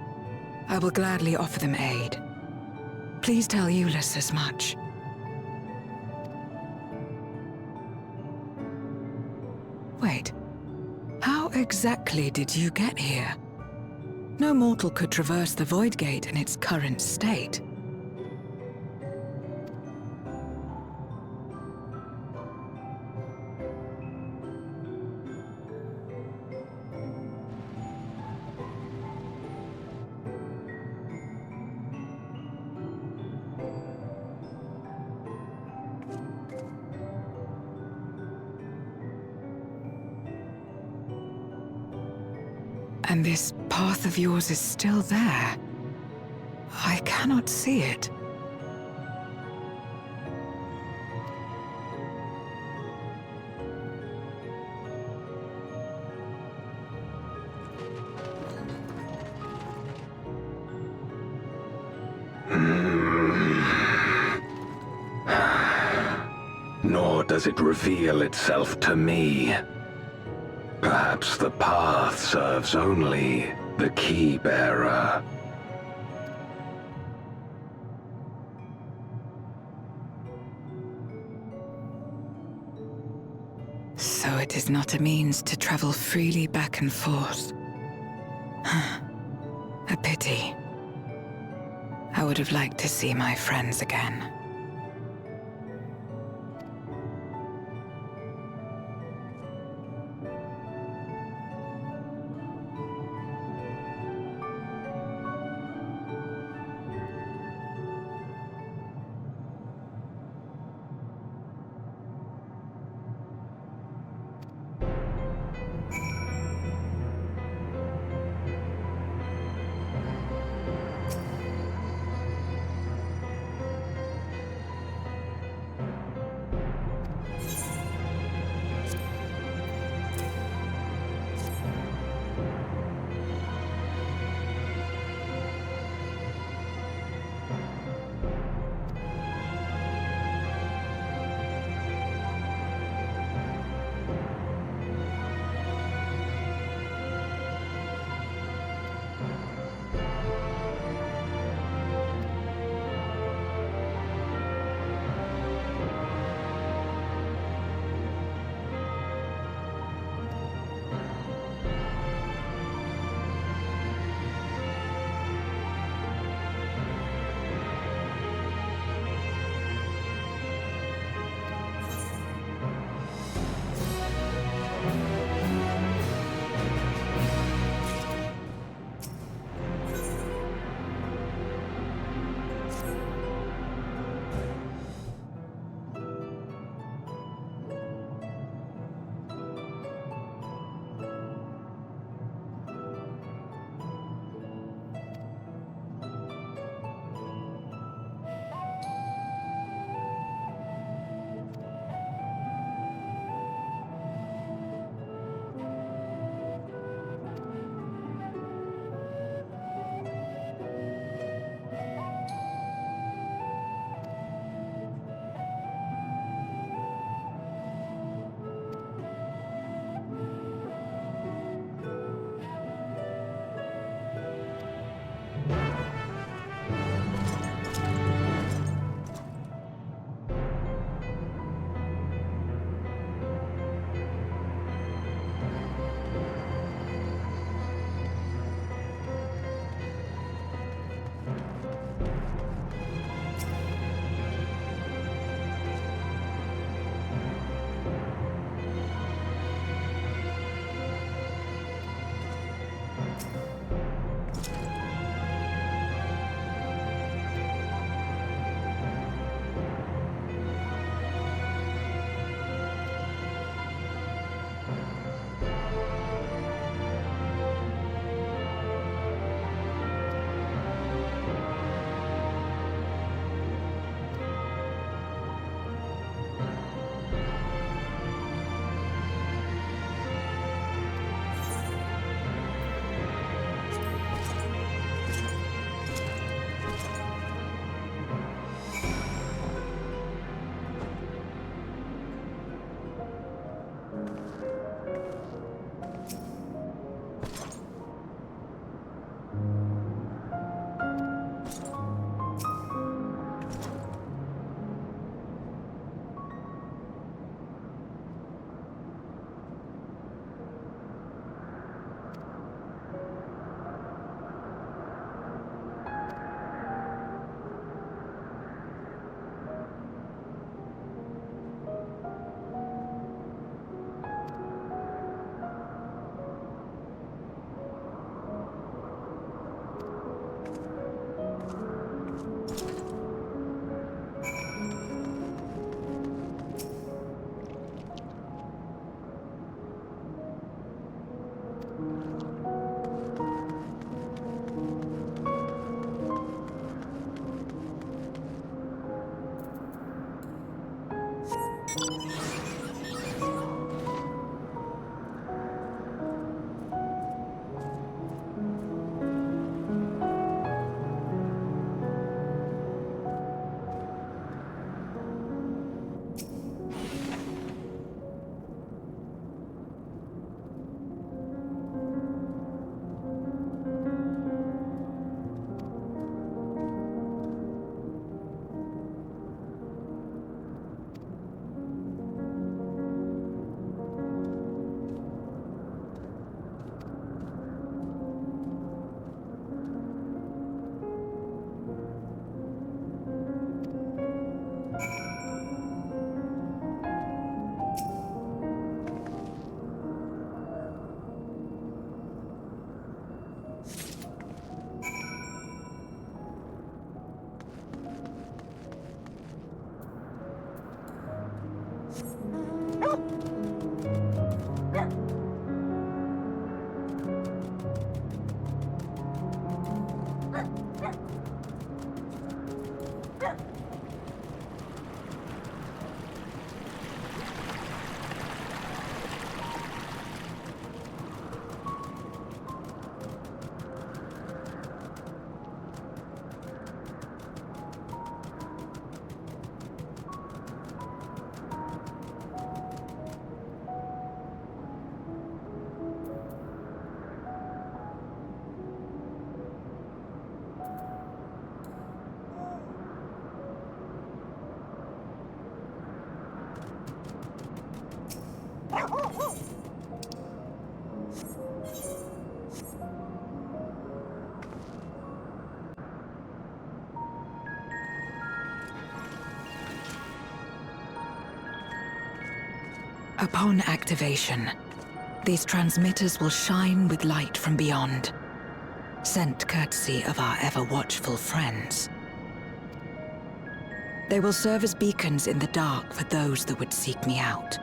I will gladly offer them aid. Please tell Eulus as much. Wait, how exactly did you get here? No mortal could traverse the Void Gate in its current state. And this path of yours is still there. I cannot see it. Nor does it reveal itself to me. Perhaps the path serves only the key-bearer. So it is not a means to travel freely back and forth. A pity. I would have liked to see my friends again. Upon activation, these transmitters will shine with light from beyond, sent courtesy of our ever-watchful friends. They will serve as beacons in the dark for those that would seek me out.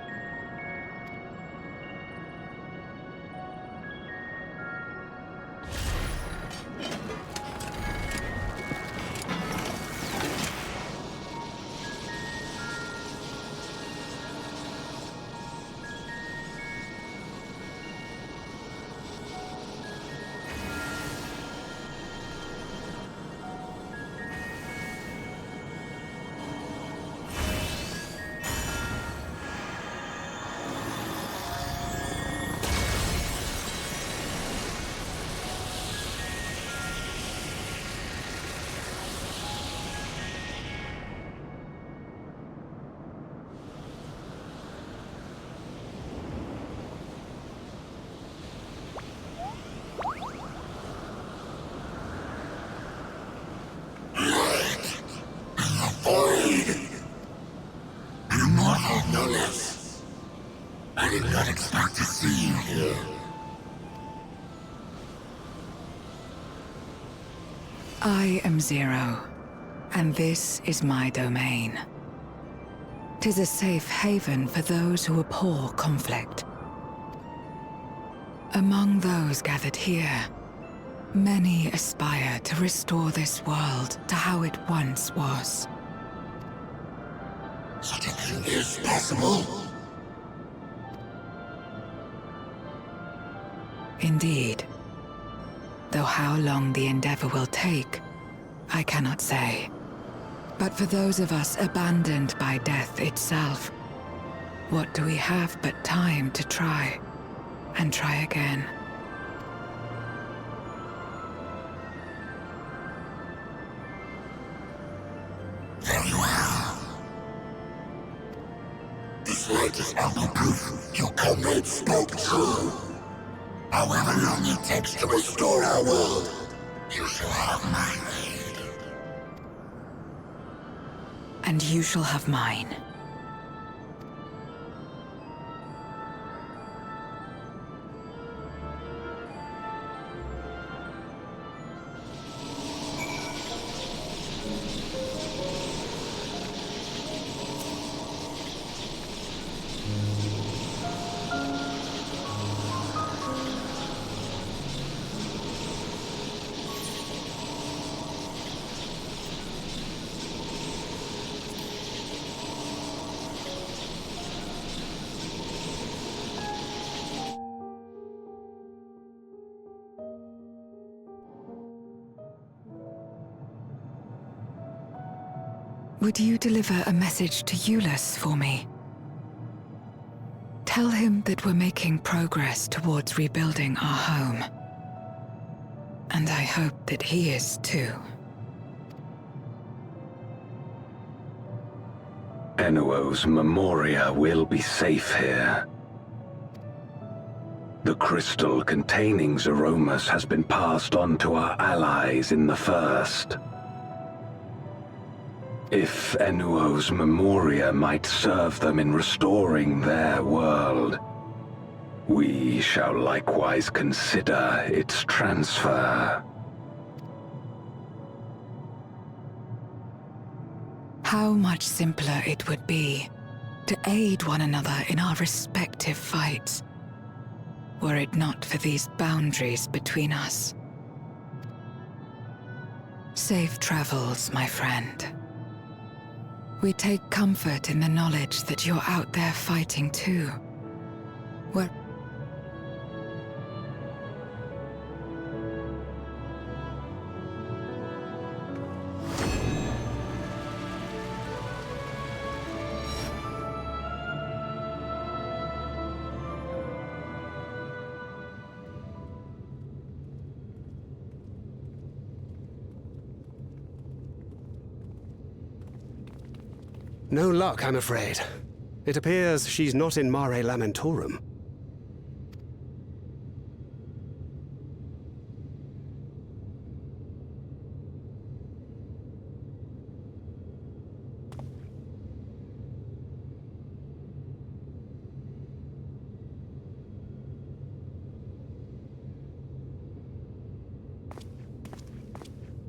I did not expect to see you here. I am Zero, and this is my domain. 'Tis a safe haven for those who abhor conflict. Among those gathered here, many aspire to restore this world to how it once was. Such a thing is possible? Indeed. Though how long the endeavor will take, I cannot say. But for those of us abandoned by death itself, what do we have but time to try, and try again? Very well. This light is ample proof your comrade spoke true. However long it takes to restore our world, you shall have my aid. And you shall have mine. Would you deliver a message to Ulus for me? Tell him that we're making progress towards rebuilding our home. And I hope that he is too. Enuo's Memoria will be safe here. The crystal containing Zeromus has been passed on to our allies in the First. If Enuo's Memoria might serve them in restoring their world, we shall likewise consider its transfer. How much simpler it would be to aid one another in our respective fights, were it not for these boundaries between us. Safe travels, my friend. We take comfort in the knowledge that you're out there fighting too. Where... No luck, I'm afraid. It appears she's not in Mare Lamentorum.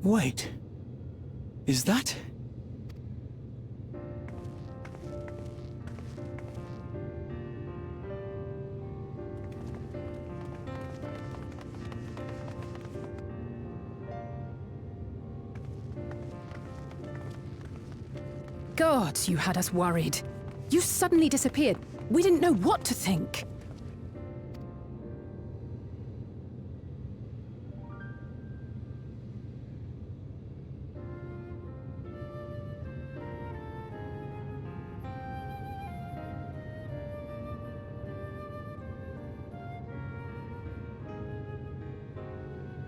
Wait. Is that... God, you had us worried. You suddenly disappeared. We didn't know what to think.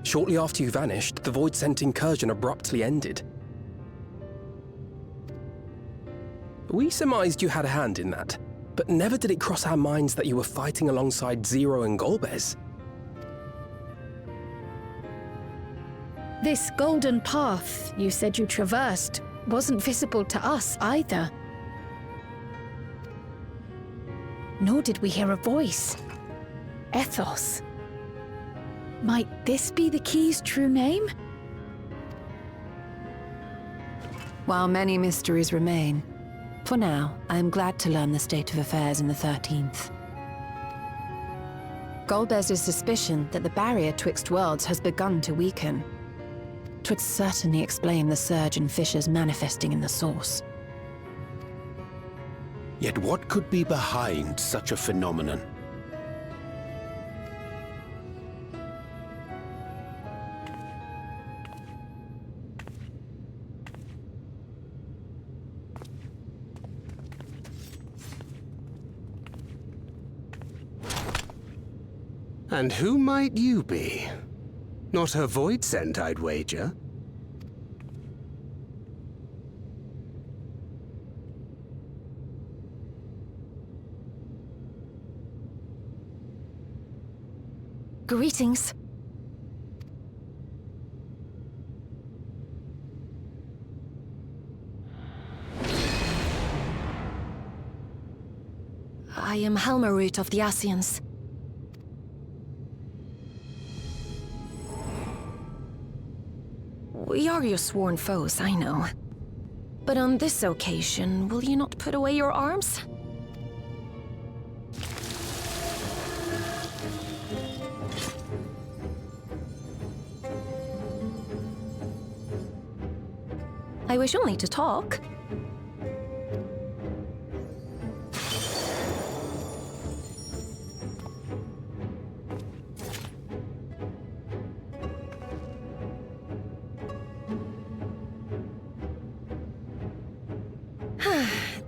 Shortly after you vanished, the Void-sent incursion abruptly ended. We surmised you had a hand in that, but never did it cross our minds that you were fighting alongside Zero and Golbez. This golden path you said you traversed wasn't visible to us either. Nor did we hear a voice. Ethos. Might this be the key's true name? While many mysteries remain, for now, I am glad to learn the state of affairs in the 13th. Golbez's suspicion that the barrier twixt worlds has begun to weaken. 'Twould certainly explain the surge in fissures manifesting in the source. Yet what could be behind such a phenomenon? And who might you be? Not a Void-sent, I'd wager. Greetings. I am Helmarut of the Asians. We are your sworn foes, I know. But on this occasion, will you not put away your arms? I wish only to talk.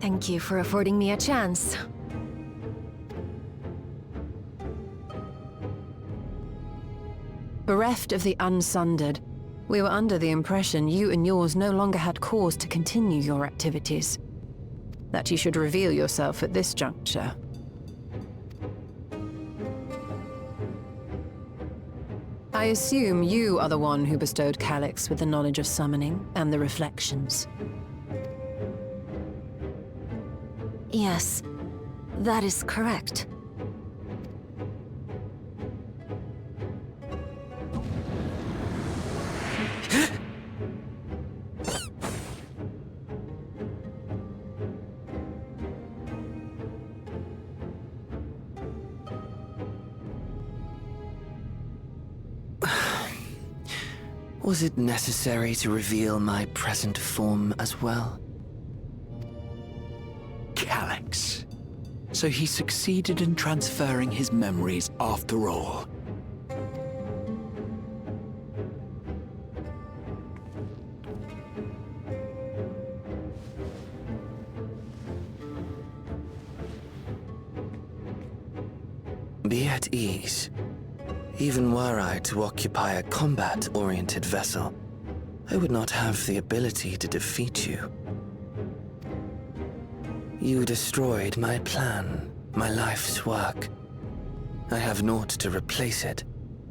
Thank you for affording me a chance. Bereft of the Unsundered, we were under the impression you and yours no longer had cause to continue your activities. That you should reveal yourself at this juncture. I assume you are the one who bestowed Calyx with the knowledge of summoning and the reflections. Yes, that is correct. Was it necessary to reveal my present form as well? Calyx. So he succeeded in transferring his memories after all. Be at ease. Even were I to occupy a combat-oriented vessel, I would not have the ability to defeat you. You destroyed my plan, my life's work. I have naught to replace it,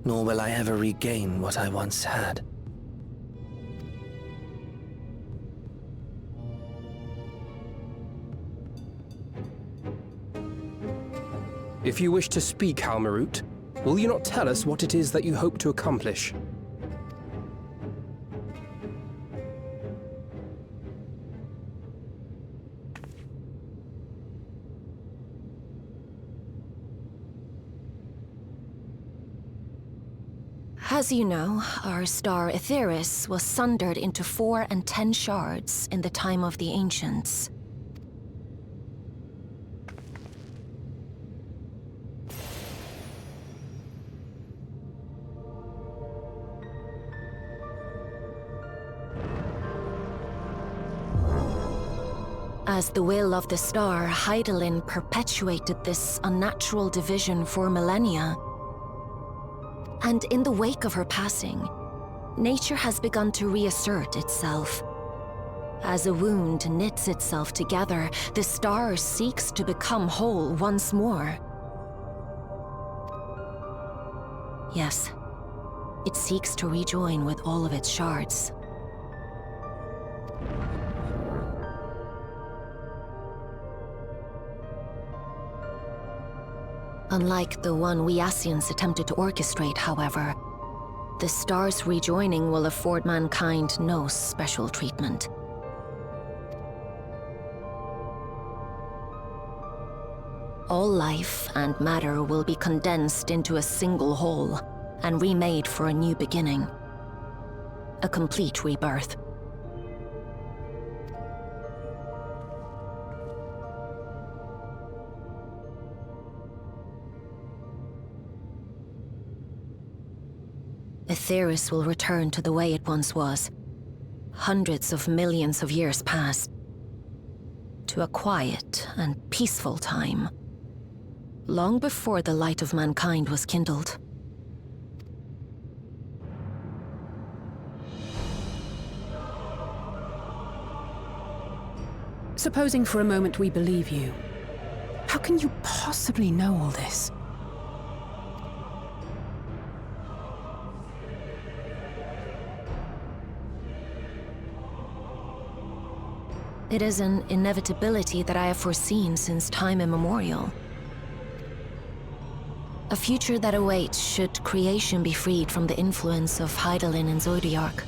nor will I ever regain what I once had. If you wish to speak, Helmarut, will you not tell us what it is that you hope to accomplish? As you know, our star Aetheris was sundered into 4 and 10 shards in the time of the Ancients. As the will of the star, Hydaelyn perpetuated this unnatural division for millennia. And in the wake of her passing, nature has begun to reassert itself. As a wound knits itself together, the star seeks to become whole once more. Yes, it seeks to rejoin with all of its shards. Unlike the one we Ascians attempted to orchestrate, however, the star's rejoining will afford mankind no special treatment. All life and matter will be condensed into a single whole and remade for a new beginning. A complete rebirth. Aetheris will return to the way it once was. Hundreds of millions of years past. To a quiet and peaceful time. Long before the light of mankind was kindled. Supposing for a moment we believe you, how can you possibly know all this? It is an inevitability that I have foreseen since time immemorial. A future that awaits should creation be freed from the influence of Hydaelyn and Zodiark.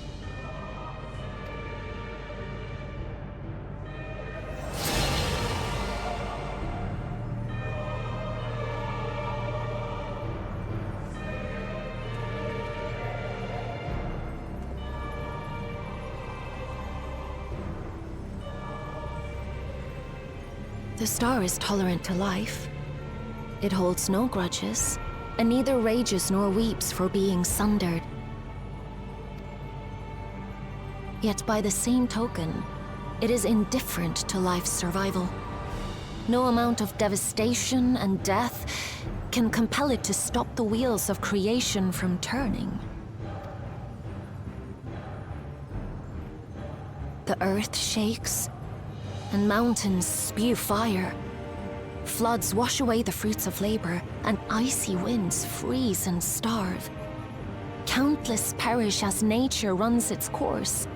The star is tolerant to life. It holds no grudges, and neither rages nor weeps for being sundered. Yet by the same token, it is indifferent to life's survival. No amount of devastation and death can compel it to stop the wheels of creation from turning. The earth shakes, and mountains spew fire. Floods wash away the fruits of labor, and icy winds freeze and starve. Countless perish as nature runs its course.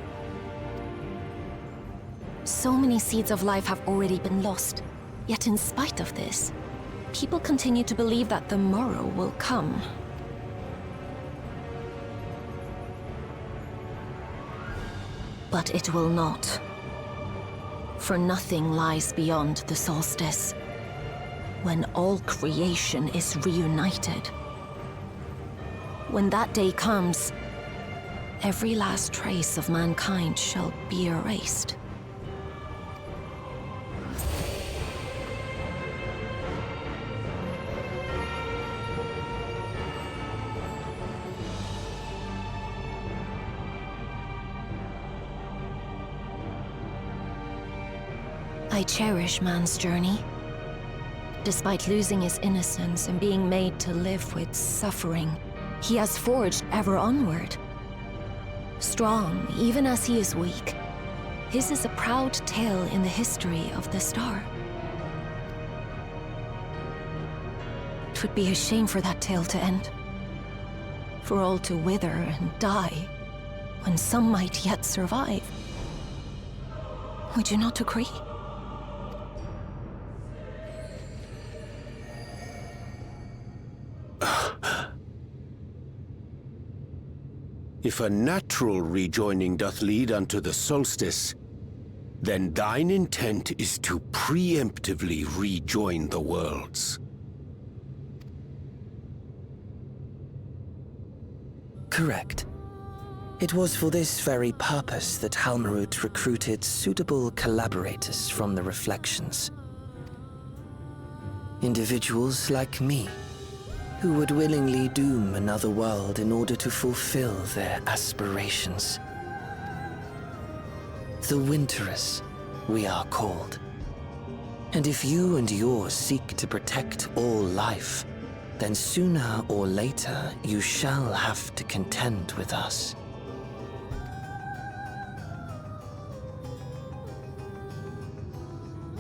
So many seeds of life have already been lost, yet in spite of this, people continue to believe that the morrow will come. But it will not. For nothing lies beyond the solstice, when all creation is reunited. When that day comes, every last trace of mankind shall be erased. I cherish man's journey. Despite losing his innocence and being made to live with suffering, he has forged ever onward. Strong, even as he is weak, his is a proud tale in the history of the star. It would be a shame for that tale to end. For all to wither and die, when some might yet survive. Would you not agree? If a natural rejoining doth lead unto the solstice, then thine intent is to preemptively rejoin the worlds. Correct. It was for this very purpose that Halmarut recruited suitable collaborators from the Reflections. Individuals like me, who would willingly doom another world in order to fulfill their aspirations. The Winterers, we are called. And if you and yours seek to protect all life, then sooner or later you shall have to contend with us.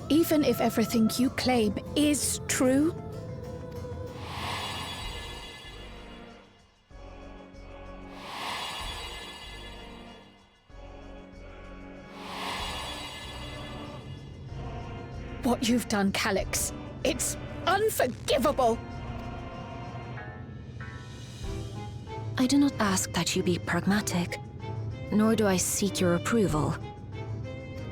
Even if everything you claim is true, what you've done, Calix, it's unforgivable! I do not ask that you be pragmatic, nor do I seek your approval.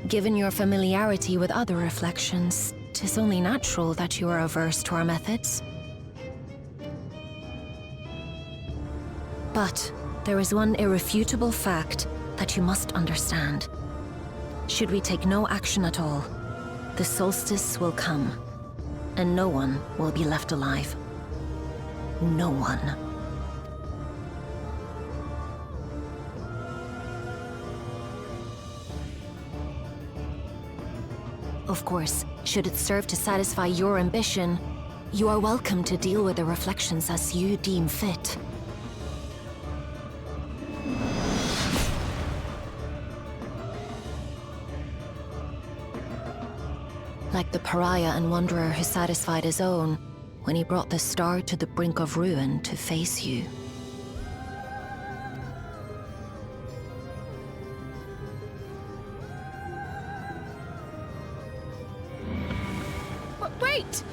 Given your familiarity with other reflections, 'tis only natural that you are averse to our methods. But there is one irrefutable fact that you must understand. Should we take no action at all, the solstice will come, and no one will be left alive. No one. Of course, should it serve to satisfy your ambition, you are welcome to deal with the reflections as you deem fit. Like the pariah and wanderer who satisfied his own when he brought the star to the brink of ruin to face you. Wait!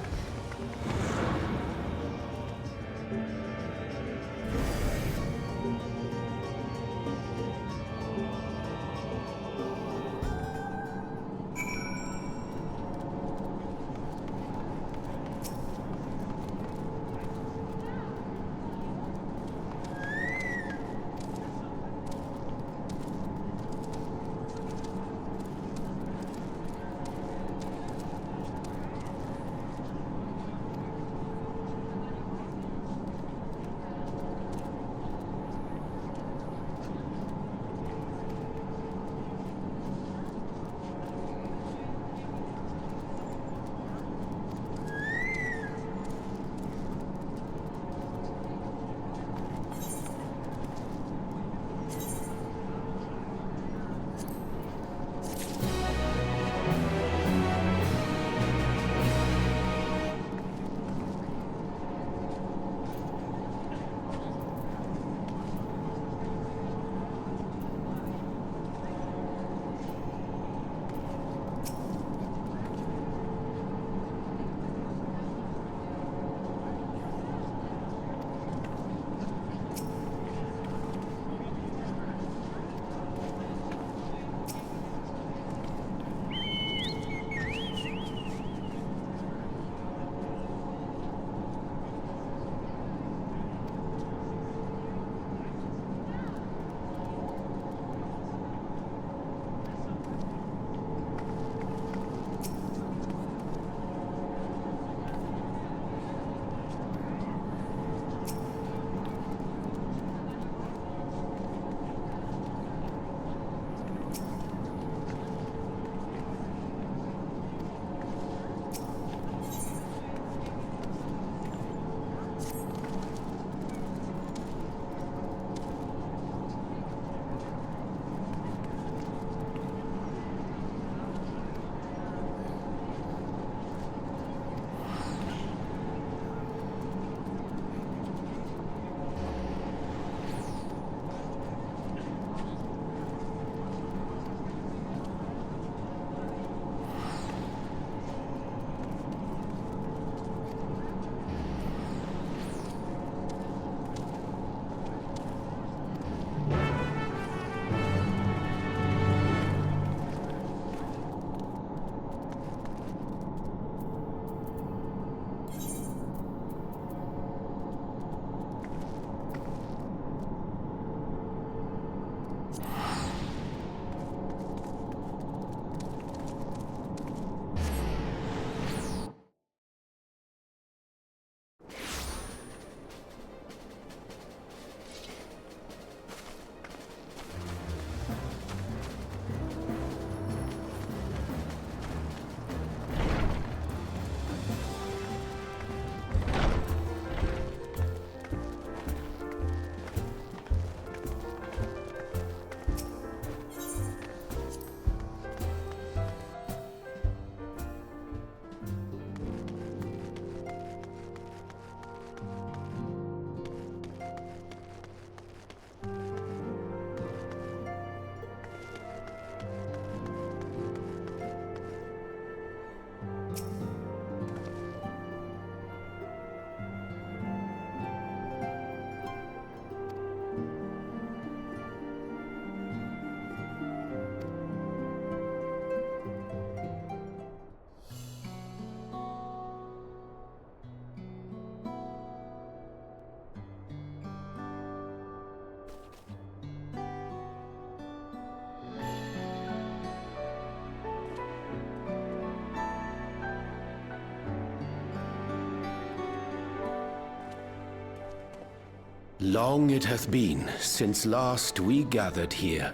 Long it hath been since last we gathered here.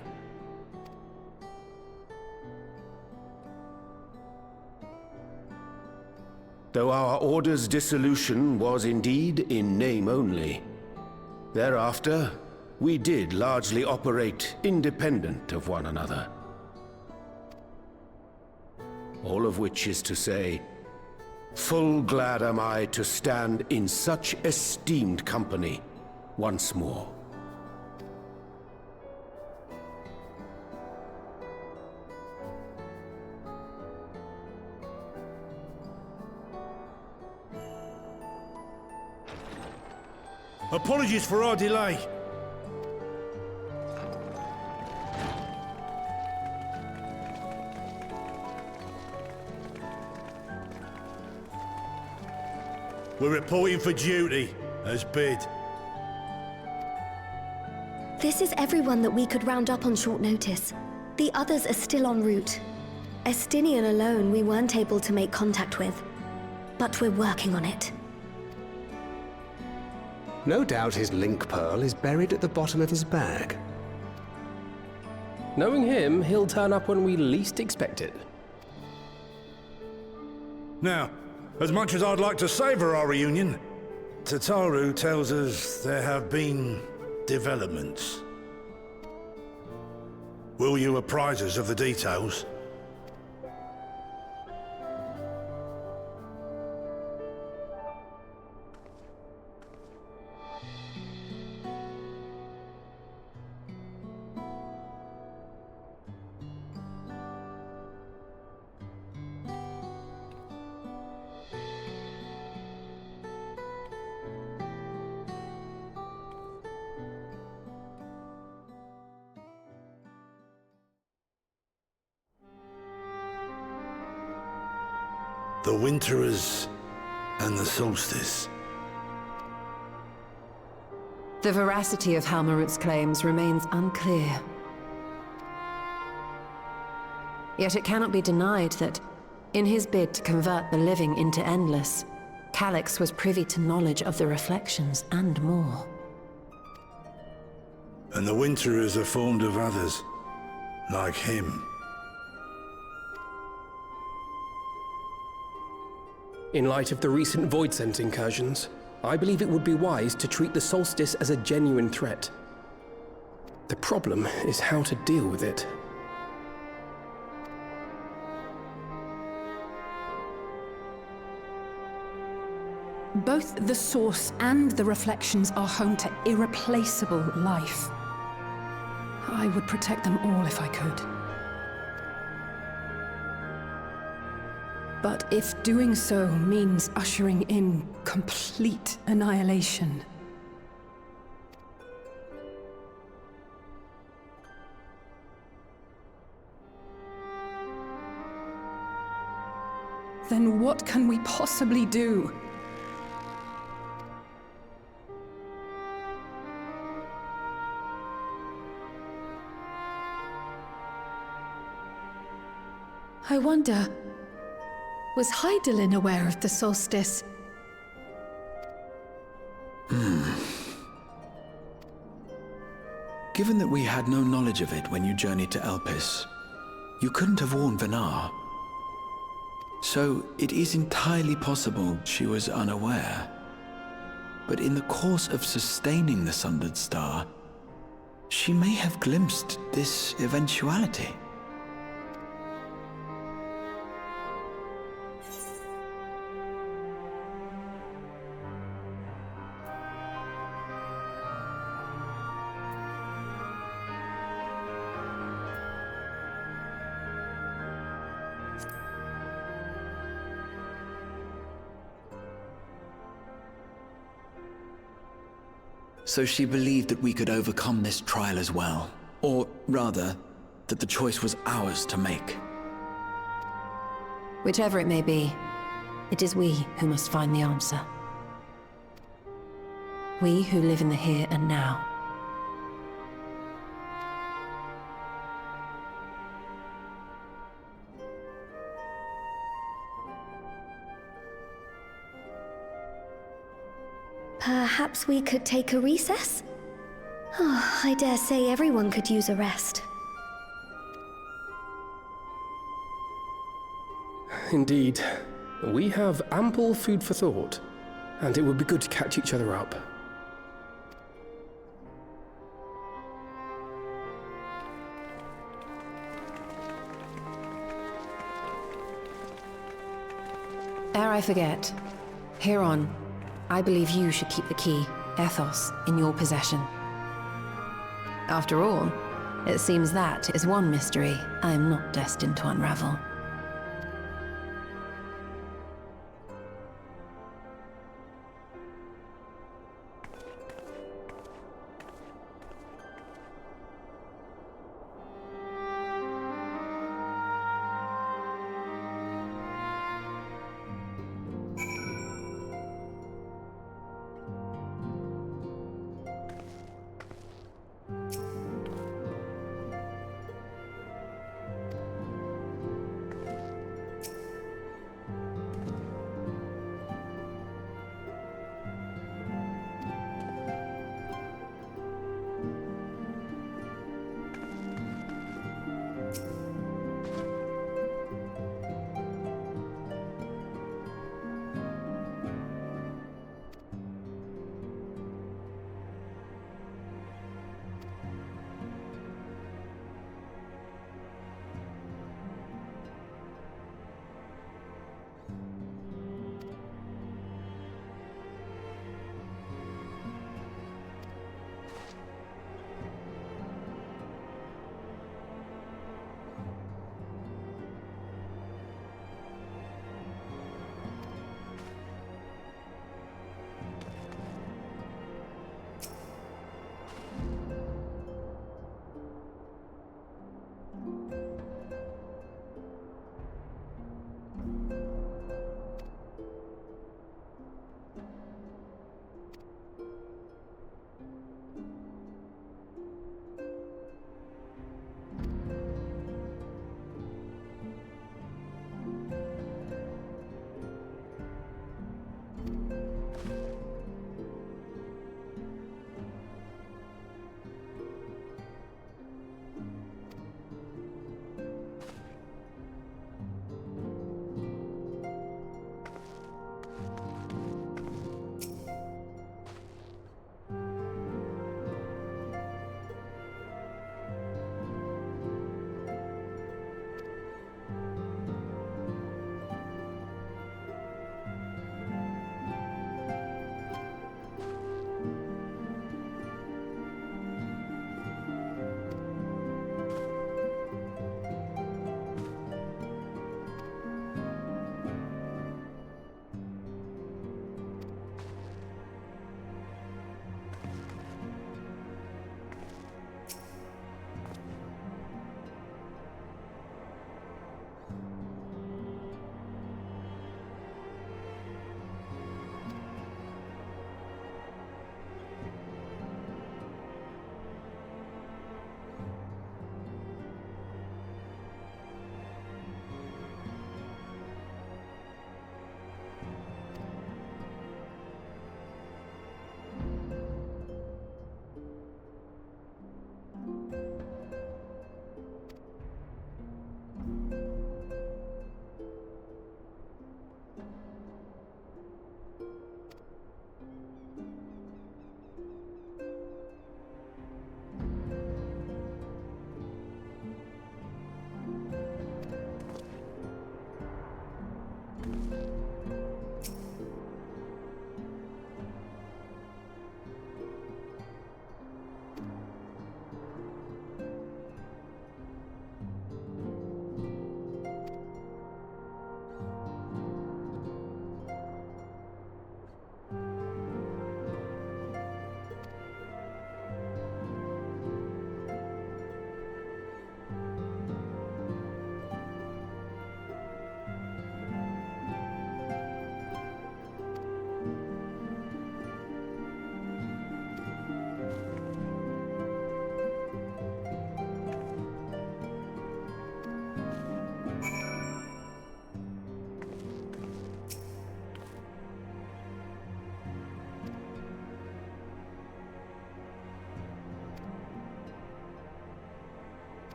Though our Order's dissolution was indeed in name only, thereafter, we did largely operate independent of one another. All of which is to say, full glad am I to stand in such esteemed company once more. Apologies for our delay. We're reporting for duty, as bid. This is everyone that we could round up on short notice. The others are still en route. Estinian alone we weren't able to make contact with. But we're working on it. No doubt his link pearl is buried at the bottom of his bag. Knowing him, he'll turn up when we least expect it. Now, as much as I'd like to savor our reunion, Tataru tells us there have been developments. Will you apprise us of the details? The Winterers and the Solstice. The veracity of Halmarut's claims remains unclear. Yet it cannot be denied that, in his bid to convert the living into endless, Calix was privy to knowledge of the reflections and more. And the Winterers are formed of others, like him. In light of the recent Voidsent incursions, I believe it would be wise to treat the Solstice as a genuine threat. The problem is how to deal with it. Both the Source and the Reflections are home to irreplaceable life. I would protect them all if I could. But if doing so means ushering in complete annihilation, then what can we possibly do? I wonder, was Hydaelyn aware of the solstice? Given that we had no knowledge of it when you journeyed to Elpis, you couldn't have warned Venar. So it is entirely possible she was unaware. But in the course of sustaining the Sundered Star, she may have glimpsed this eventuality. So she believed that we could overcome this trial as well. Or rather, that the choice was ours to make. Whichever it may be, it is we who must find the answer. We who live in the here and now. Perhaps Perhaps we could take a recess? Oh, I dare say everyone could use a rest. Indeed. We have ample food for thought, and it would be good to catch each other up. Ere I forget, Heron, I believe you should keep the key, Ethos, in your possession. After all, it seems that is one mystery I am not destined to unravel.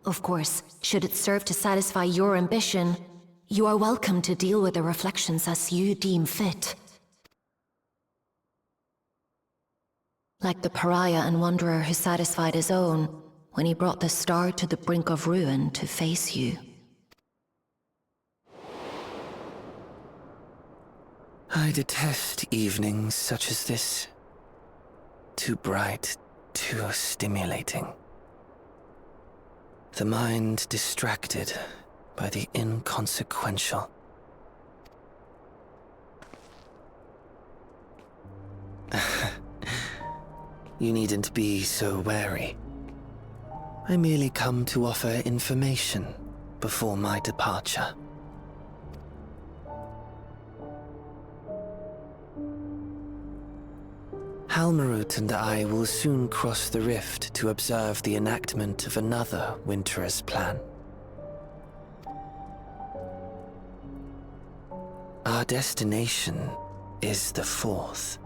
Of course, should it serve to satisfy your ambition, you are welcome to deal with the reflections as you deem fit. Like the pariah and wanderer who satisfied his own when he brought the star to the brink of ruin to face you. I detest evenings such as this. Too bright, too stimulating. The mind distracted by the inconsequential. You needn't be so wary. I merely come to offer information before my departure. Halmarut and I will soon cross the rift to observe the enactment of another Winter's plan. Our destination is the fourth.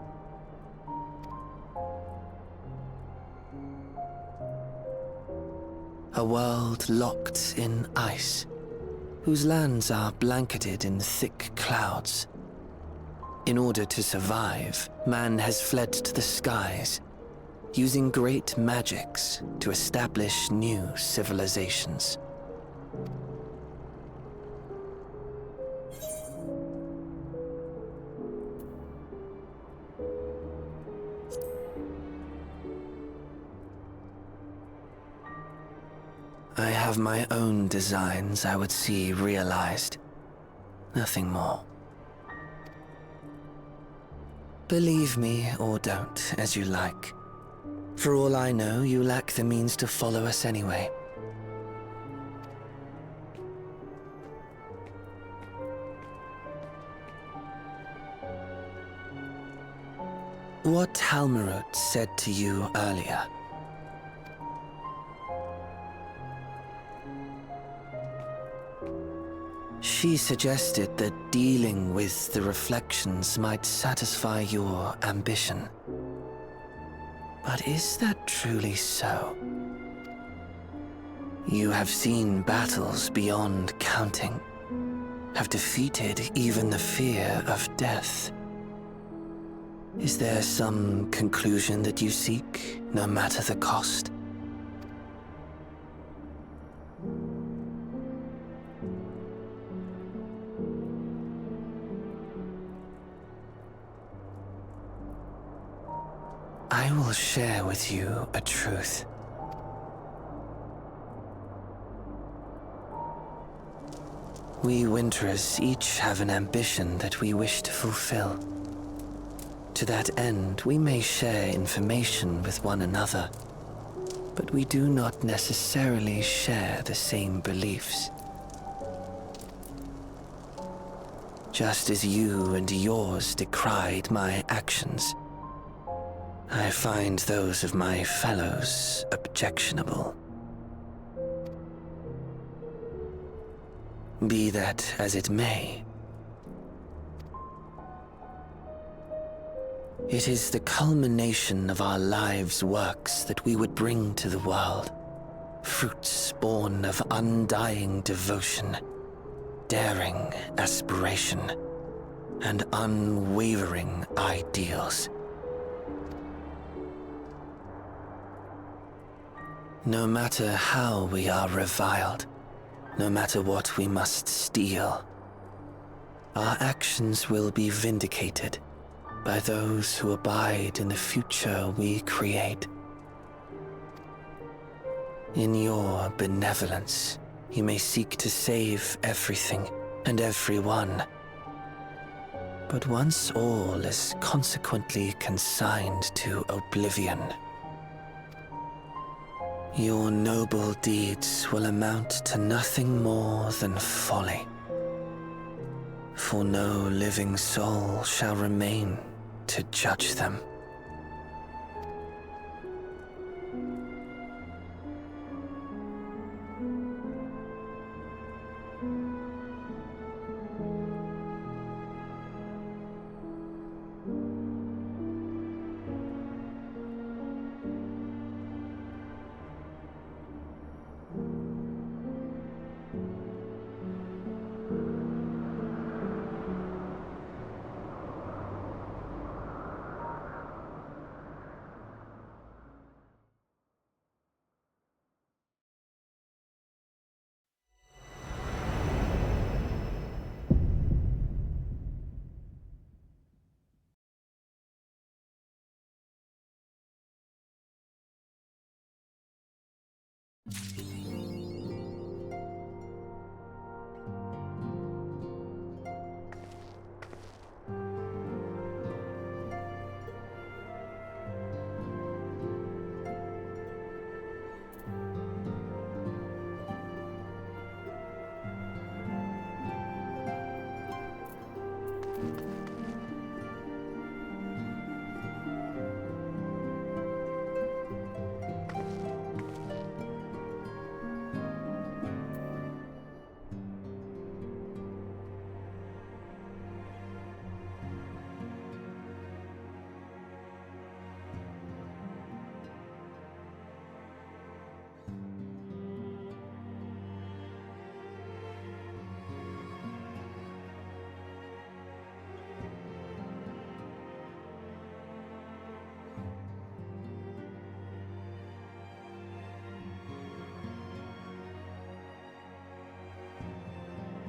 A world locked in ice, whose lands are blanketed in thick clouds. In order to survive, man has fled to the skies, using great magics to establish new civilizations. I have my own designs I would see realized. Nothing more. Believe me or don't, as you like. For all I know, you lack the means to follow us anyway. What Halmarut said to you earlier. She suggested that dealing with the reflections might satisfy your ambition. But is that truly so? You have seen battles beyond counting, have defeated even the fear of death. Is there some conclusion that you seek, no matter the cost? I will share with you a truth. We Winterers each have an ambition that we wish to fulfill. To that end, we may share information with one another, but we do not necessarily share the same beliefs. Just as you and yours decried my actions, I find those of my fellows objectionable. Be that as it may, it is the culmination of our lives' works that we would bring to the world, fruits born of undying devotion, daring aspiration, and unwavering ideals. No matter how we are reviled, no matter what we must steal, our actions will be vindicated by those who abide in the future we create. In your benevolence, you may seek to save everything and everyone. But once all is consequently consigned to oblivion, your noble deeds will amount to nothing more than folly. For no living soul shall remain to judge them.